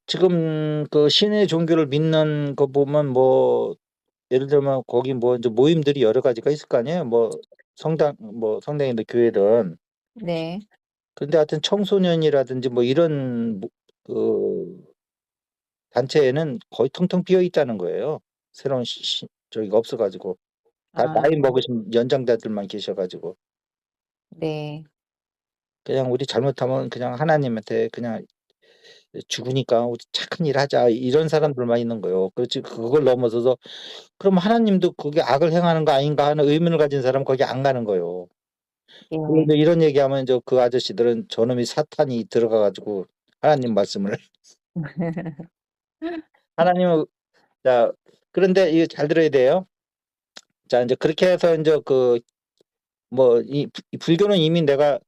지금 그 신의 종교를 믿는 거 보면 뭐 예를 들면 거기 뭐 이제 모임들이 여러 가지가 있을 거 아니에요. 뭐 성당이든 교회든. 네. 근데 하여튼 청소년이라든지 뭐 이런 그 단체에는 거의 텅텅 비어 있다는 거예요. 새로운 저기가 없어가지고 다 아 나이 먹으신 연장자들만 계셔가지고 네. 그냥 우리 잘못하면 그냥 하나님한테 그냥 죽으니까 우리 착한 일 하자 이런 사람들만 있는 거예요. 그렇지 그걸 넘어서서 그럼 하나님도 그게 악을 행하는 거 아닌가 하는 의문을 가진 사람은 거기 안 가는 거예요. 예. 그런데 이런 얘기하면 이제 그 아저씨들은 저놈이 사탄이 들어가 가지고 하나님 말씀을 하나님은 자 그런데 이거 잘 들어야 돼요. 자 이제 그렇게 해서 인제 그 뭐 이 불교는 이미 내가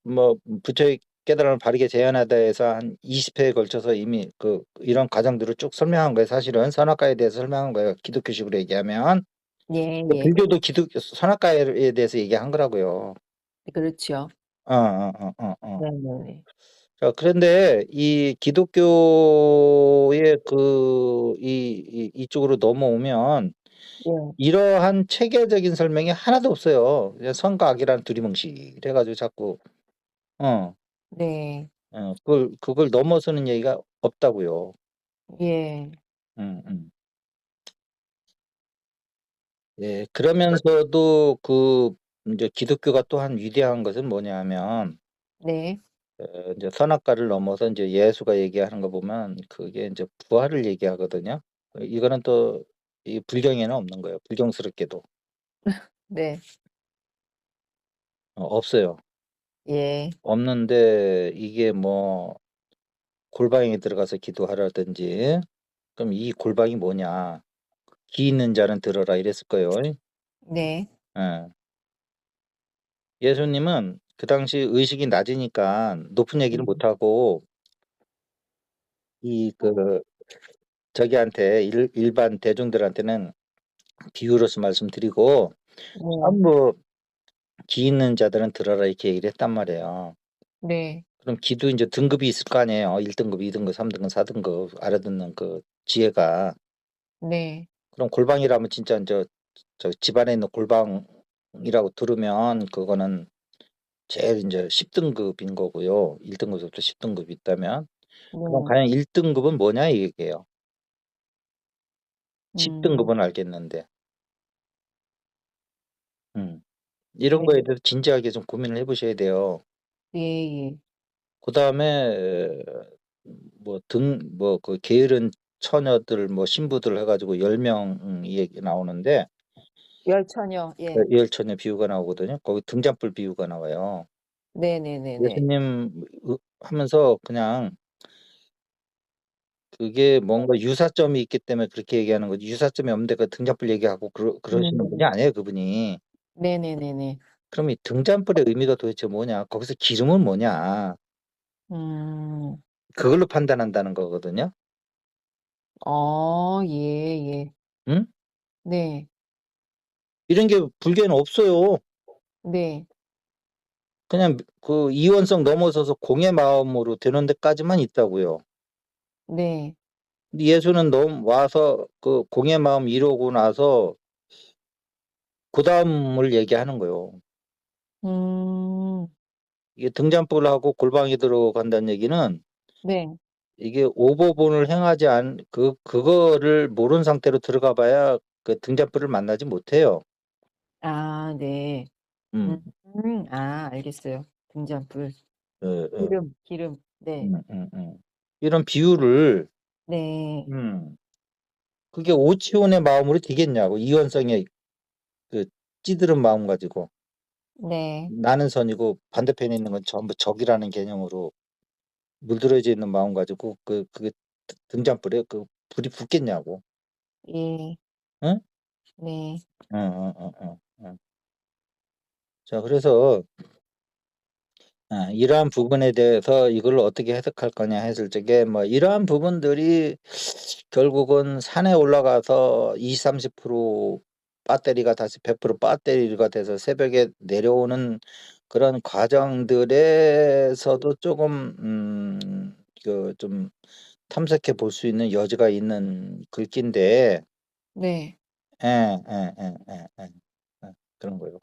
뭐 부처의 깨달음을 바르게 재현하다 해서 한 20회에 걸쳐서 이미 이런 과정들을 쭉 설명한 거예요. 사실은 선악과에 대해서 설명한 거예요. 기독교식으로 얘기하면. 예예. 불교도 선악과에 대해서 얘기한 거라고요. 그렇죠. 어어어어어. 네네네. 자 그런데 이 기독교의 이쪽으로 넘어오면 예. 이러한 체계적인 설명이 하나도 없어요. 그냥 선과 악이라는 두리뭉실해 가지고 자꾸 어 네. 그걸 넘어서는 얘기가 없다고요. 예. 음음. 예. 그러면서도 인제 기독교가 또한 위대한 것은 뭐냐하면 네. 인제 선악과를 넘어서 인제 예수가 얘기하는 거 보면 그게 인제 부활을 얘기하거든요. 이거는 또 이 불경에는 없는 거예요, 불경스럽게도. 네. 없어요. 예. 없는데 이게 뭐 골방에 들어가서 기도하라든지 그럼 이 골방이 뭐냐. "귀 있는 자는 들어라." 이랬을 거예요. 네. 예. 예수님은 그 당시 의식이 낮으니까 높은 얘기를 못 음. 하고 이 저기한테 일반 대중들한테는 비유로서 말씀드리고 네. 전부 "귀 있는 자들은 들어라." 이렇게 얘기를 했단 말이에요. 네. 그럼 귀도 인제 등급이 있을 거 아니에요. 1 등급, 2 등급, 3 등급, 4 등급 알아듣는 지혜가. 네. 그럼 골방이라면 진짜 인제 저 집안에 있는 골방이라고 들으면 그거는 제일 인제 10 등급인 거고요. 1 등급부터 10 등급이 있다면. 그럼 네. 과연 1 등급은 뭐냐 이게요. 10 음. 등급은 알겠는데. 음. 이런 네. 거에 대해서 진지하게 좀 고민을 해 보셔야 돼요. 예예. 그다음에 게으른 처녀들 신부들 해 가지고 10 명이 얘기 나오는데 열처녀. 예. 열처녀 비유가 나오거든요. 거기 등잔불 비유가 나와요. 네네네네. 예수님 하면서 그냥 그게 뭔가 유사점이 있기 때문에 그렇게 얘기하는 거지 유사점이 없는데 그 등잔불 얘기하고 그러시는 분이 음. 아니에요, 그분이. 네네네네. 그럼 이 등잔불의 의미가 도대체 뭐냐? 거기서 기름은 뭐냐? 음. 그걸로 판단한다는 거거든요. 예예. 응? 네. 이런 게 불교에는 없어요. 네. 그냥 이원성 넘어서서 공의 마음으로 되는 데까지만 있다고요. 네. 근데 예수는 와서 공의 마음 이루고 나서 그다음을 얘기하는 거예요. 음. 이게 등잔불하고 골방에 들어간다는 얘기는 네. 이게 오버본을 행하지 그거를 모르는 상태로 들어가 봐야 그 등잔불을 만나지 못해요. 아 네. 음. 음. 알겠어요. 등잔불. 예예. 기름. 네. 이런 비유를 네. 음 그게 오치온의 마음으로 되겠냐고. 이원성의 그 찌들은 마음 가지고 네. 나는 선이고 반대편에 있는 건 전부 적이라는 개념으로 물들어져 있는 마음 가지고 그게 등잔불에 불이 붙겠냐고. 예. 응? 네. 자 그래서 이러한 부분에 대해서 이걸 어떻게 해석할 거냐 했을 적에 뭐 이러한 부분들이 결국은 산에 올라가서 20-30% 배터리가 다시 100% 배터리가 돼서 새벽에 내려오는 그런 과정들에서도 조금 그 좀 탐색해 볼 수 있는 여지가 있는 글귀인데 네. 그런 거예요.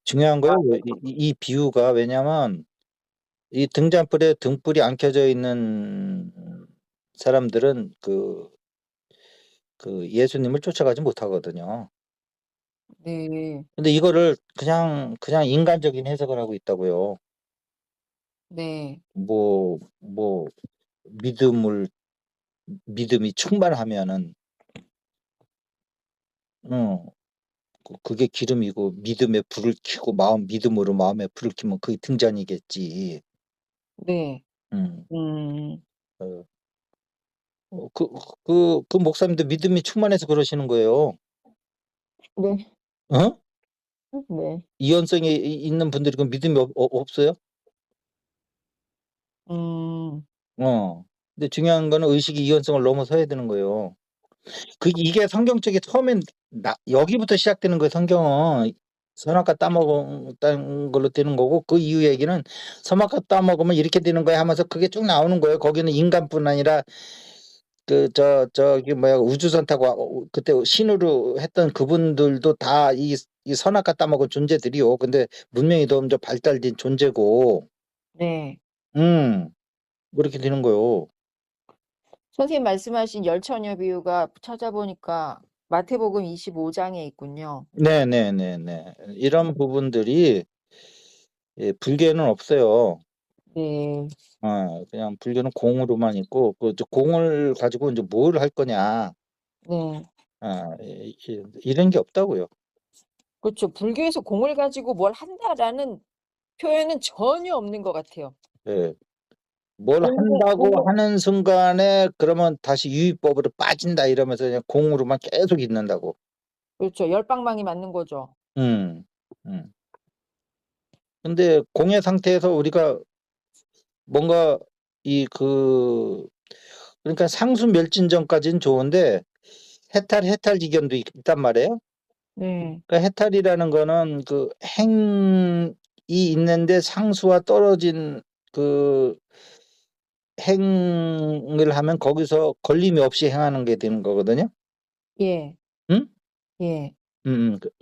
중요한 거요. 이 비유가 왜냐면 이 등잔불에 등불이 안 켜져 있는 사람들은 그 예수님을 쫓아가지 못하거든요. 네. 근데 이거를 그냥 인간적인 해석을 하고 있다고요. 네. 뭐 믿음을 믿음이 충만하면은 어 그게 기름이고 믿음에 불을 켜고 믿음으로 마음에 불을 켜면 그게 등잔이겠지. 네. 음. 음. 어. 그 목사님도 믿음이 충만해서 그러시는 거예요. 네. 어? 네. 이원성이 있는 분들이 그 믿음이 없어요? 음. 근데 중요한 거는 의식이 이원성을 넘어서야 되는 거예요. 이게 성경책에 처음엔 여기부터 시작되는 거예요, 성경은. 선악과 따먹었다는 걸로 되는 거고 그 이후 얘기는 선악과 따먹으면 이렇게 되는 거야 하면서 그게 쭉 나오는 거예요. 거기는 인간뿐 아니라 저기 뭐야 우주선 타고 그때 신으로 했던 그분들도 다 이 선악과 따먹은 존재들이요. 근데 문명이 더 좀 발달된 존재고, 네. 음, 그렇게 되는 거요. 선생님 말씀하신 열처녀 비유가 찾아보니까 마태복음 25장에 있군요. 네네네네. 이런 부분들이 불교에는 없어요. 네. 그냥 불교는 공으로만 있고 이제 공을 가지고 이제 뭘 할 거냐, 네. 이런 게 없다고요. 그렇죠. 불교에서 공을 가지고 뭘 한다라는 표현은 전혀 없는 것 같아요. 예. 뭘 한다고 공공 하는 순간에 그러면 다시 유의법으로 빠진다 이러면서 그냥 공으로만 계속 있는다고. 그렇죠. 열방망이 맞는 거죠. 음. 음. 근데 공의 상태에서 우리가 뭔가 그러니까 상수 멸진전까지는 좋은데 해탈 지경도 있단 말이에요. 네. 그러니까 해탈이라는 거는 그 행이 있는데 상수와 떨어진 그 행을 하면 거기서 걸림이 없이 행하는 게 되는 거거든요. 예. 응? 예.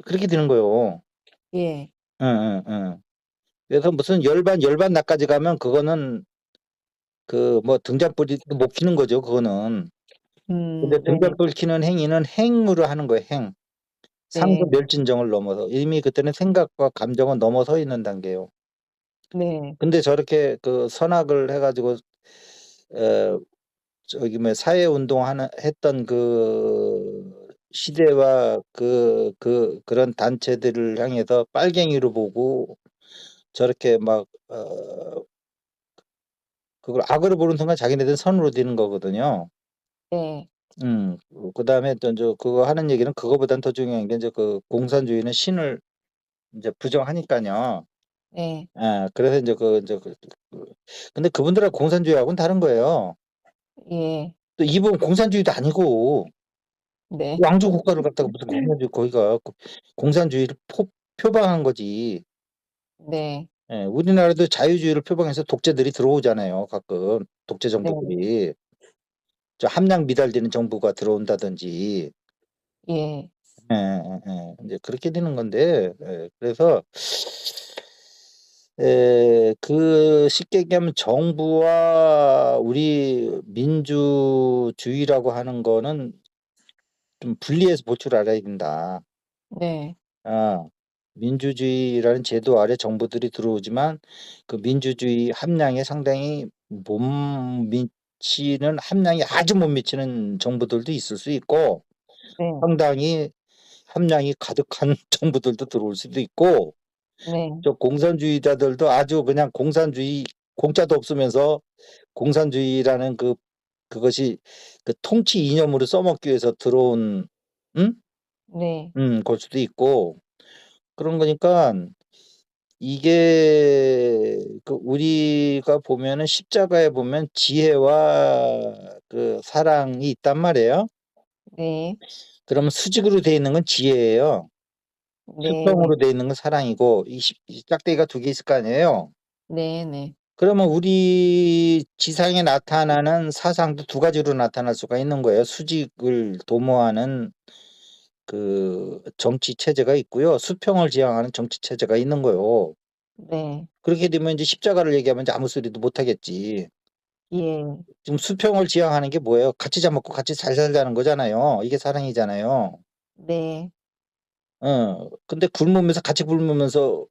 그렇게 되는 거요. 예. 응, 응, 응. 그래서 무슨 열반 나까지 가면 그거는 그 뭐 등잔불이 못 켜는 거죠, 그거는. 근데 네. 등잔불 켜는 행위는 행으로 하는 거예요, 행. 상수 네. 멸진정을 넘어서 이미 그때는 생각과 감정은 넘어서 있는 단계예요. 네. 근데 저렇게 그 선악을 해 가지고 어 저기 뭐 사회 운동하는 했던 그 시대와 그런 단체들을 향해서 빨갱이로 보고 저렇게 막 그걸 악으로 보는 순간 자기네들은 선으로 되는 거거든요. 네. 그다음에 또 인제 그거 하는 얘기는 그거보다는 더 중요한 게 인제 그 공산주의는 신을 인제 부정하니깐요. 네. 그래서 인제 근데 그분들하고 공산주의하고는 다른 거예요. 예. 또 이분 공산주의도 아니고 네. 왕조 국가를 갖다가 무슨 공산주의 거기가 공산주의를 표방한 거지. 네. 우리나라도 자유주의를 표방해서 독재들이 들어오잖아요, 가끔. 독재 네. 정부들이. 함량 미달되는 정부가 들어온다든지. 예. 인제 그렇게 되는 건데 그래서 쉽게 얘기하면 정부와 우리 민주주의라고 하는 거는 좀 분리해서 볼 줄 알아야 된다. 네. 아 민주주의라는 제도 아래 정부들이 들어오지만 그 민주주의 함량에 상당히 못 미치는 함량이 아주 못 미치는 정부들도 있을 수 있고 네. 상당히 함량이 가득한 정부들도 들어올 수도 있고 네. 저 공산주의자들도 아주 그냥 공산주의 공짜도 없으면서 공산주의라는 그것이 그 통치 이념으로 써먹기 위해서 들어온 응? 네. 걸 수도 있고 그런 거니까 이게 우리가 보면은 십자가에 보면 지혜와 그 사랑이 있단 말이에요. 네. 그러면 수직으로 돼 있는 건 지혜예요. 네. 수평으로 돼 있는 건 사랑이고 이 짝대기가 두 개 있을 거 아니에요. 네네. 그러면 우리 지상에 나타나는 사상도 두 가지로 나타날 수가 있는 거예요. 수직을 도모하는 그 정치 체제가 있고요. 수평을 지향하는 정치 체제가 있는 거예요. 네. 그렇게 되면 이제 십자가를 얘기하면 이제 아무 소리도 못 하겠지. 예. 지금 수평을 지향하는 게 뭐예요? 같이 잡먹고 같이 잘 살자는 거잖아요. 이게 사랑이잖아요. 네. 근데 굶으면서 같이 굶으면서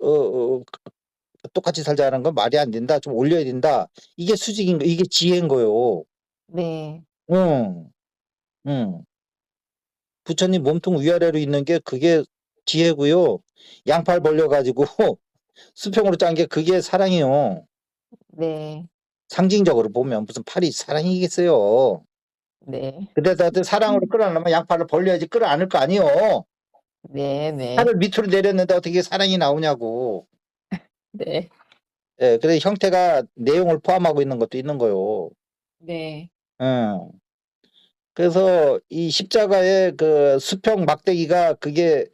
똑같이 살자는 건 말이 안 된다. 좀 올려야 된다. 이게 수직인 거, 이게 지혜인 거예요. 네. 응, 응. 부처님 몸통 위아래로 있는 게 그게 지혜고요. 양팔 벌려가지고 수평으로 짠 게 그게 사랑이요. 네. 상징적으로 보면 무슨 팔이 사랑이겠어요. 네. 근데다 사랑으로 끌어안으면 양팔을 벌려야지 끌어안을 거 아니요. 네네. 팔을 밑으로 내렸는데 어떻게 사랑이 나오냐고. 네. 예, 그래 형태가 내용을 포함하고 있는 것도 있는 거요. 네. 응. 그래서 이 십자가의 그 수평 막대기가 그게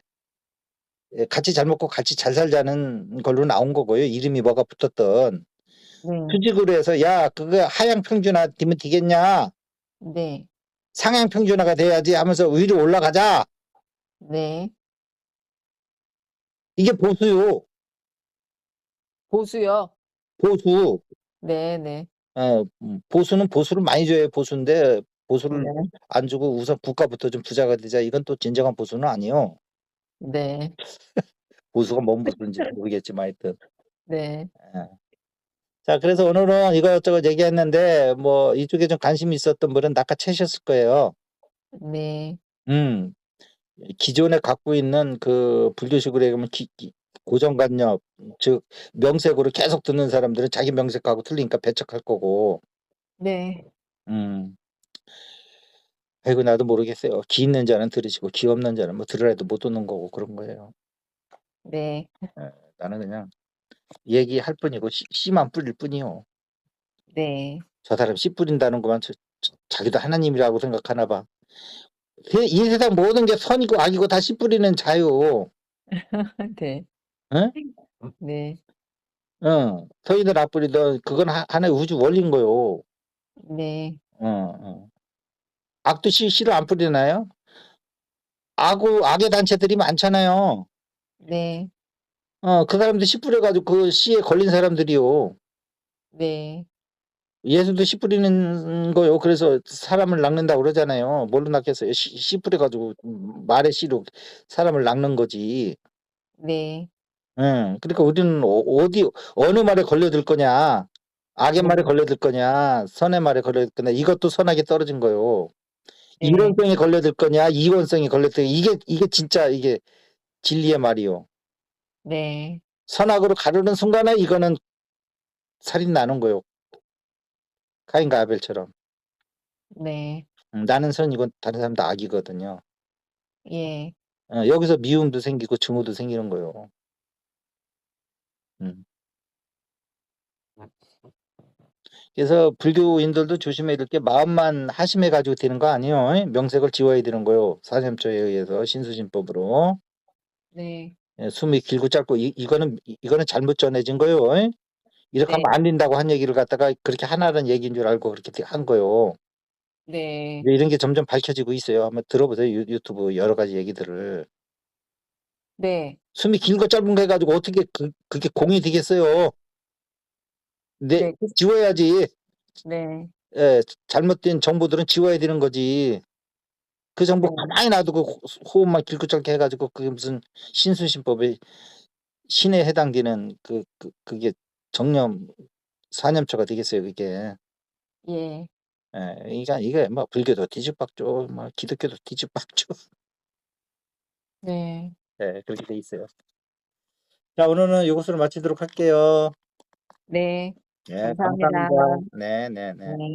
같이 잘 먹고 같이 잘 살자는 걸로 나온 거고요. 이름이 뭐가 붙었던. 네. 수직으로 해서 야 그거 하향 평준화 되면 되겠냐? 네. 상향 평준화가 돼야지 하면서 위로 올라가자. 네. 이게 보수요. 보수요? 보수. 네네. 보수는 보수를 많이 줘야 보수인데 보수를 네. 안 주고 우선 국가부터 좀 부자가 되자. 이건 또 진정한 보수는 아니요. 네. 보수가 뭔 보수인지 모르겠지만 하여튼. 네. 예. 자, 그래서 오늘은 이것저것 얘기했는데 뭐 이쪽에 좀 관심이 있었던 분은 낚아채셨을 거예요. 네. 음. 기존에 갖고 있는 그 불교식으로 얘기하면 고정관념, 즉 명색으로 계속 듣는 사람들은 자기 명색하고 틀리니까 배척할 거고. 네. 음. 아이고 나도 모르겠어요. 기 있는 자는 들으시고 기 없는 자는 뭐 들으라 해도 못 듣는 거고 그런 거예요. 네. 예. 나는 그냥 얘기할 뿐이고 씨만 뿌릴 뿐이요. 네. 저 사람 씨 뿌린다는 것만 자기도 하나님이라고 생각하나 봐. 이 세상 모든 게 선이고 악이고 다 씨 뿌리는 자요. 네. 응? 네. 응. 서인을 안 뿌리던 그건 하나의 우주 원리인 거요. 네. 응. 악도 씨를 안 뿌리나요? 악의 단체들이 많잖아요. 네. 그 사람들 씨 뿌려가지고 그 씨에 걸린 사람들이요. 네. 예수도 씨 뿌리는 거요. 그래서 사람을 낚는다고 그러잖아요. 뭘로 낚겠어요? 씨 뿌려가지고 말의 씨로 사람을 낚는 거지. 네. 응. 그러니까 우리는 어느 말에 걸려들 거냐. 악의 네. 말에 걸려들 거냐. 선의 말에 걸려들 거냐. 이것도 선악이 떨어진 거요. 네. 일원성에 걸려들 거냐. 이원성에 걸려들 거냐. 이게 진짜 이게 진리의 말이요. 네. 선악으로 가르는 순간에 이거는 살인 나는 거요. 카인과 아벨처럼. 네. 나는 선이고 다른 사람도 악이거든요. 예. 여기서 미움도 생기고 증오도 생기는 거요. 음. 그래서 불교인들도 조심해야 될 게 마음만 하심해 가지고 되는 거 아니에요. 명색을 지워야 되는 거요. 사념초에 의해서 신수진법으로. 네. 예, 숨이 길고 짧고 이거는 잘못 전해진 거요. 이렇게 네. 하면 안 된다고 한 얘기를 갖다가 그렇게 하나라는 얘기인 줄 알고 그렇게 한 거요. 네. 이제 이런 게 점점 밝혀지고 있어요. 한번 들어보세요. 유튜브 여러 가지 얘기들을. 네. 숨이 긴 거 짧은 거 해가지고 어떻게 그게 공이 되겠어요. 네, 네. 지워야지. 네. 예, 잘못된 정보들은 지워야 되는 거지. 그 정보 네. 가만히 놔두고 호흡만 길고 짧게 해가지고 그게 무슨 신수신법의 신에 해당되는 그게 정념 사념초가 되겠어요. 그게. 예. 예, 이게 뭐 불교도 뒤죽박죽, 뭐 기독교도 뒤죽박죽. 네. 예, 그렇게 돼 있어요. 자, 오늘은 이것으로 마치도록 할게요. 네. 예, 감사합니다. 감사합니다. 네, 네, 네. 네.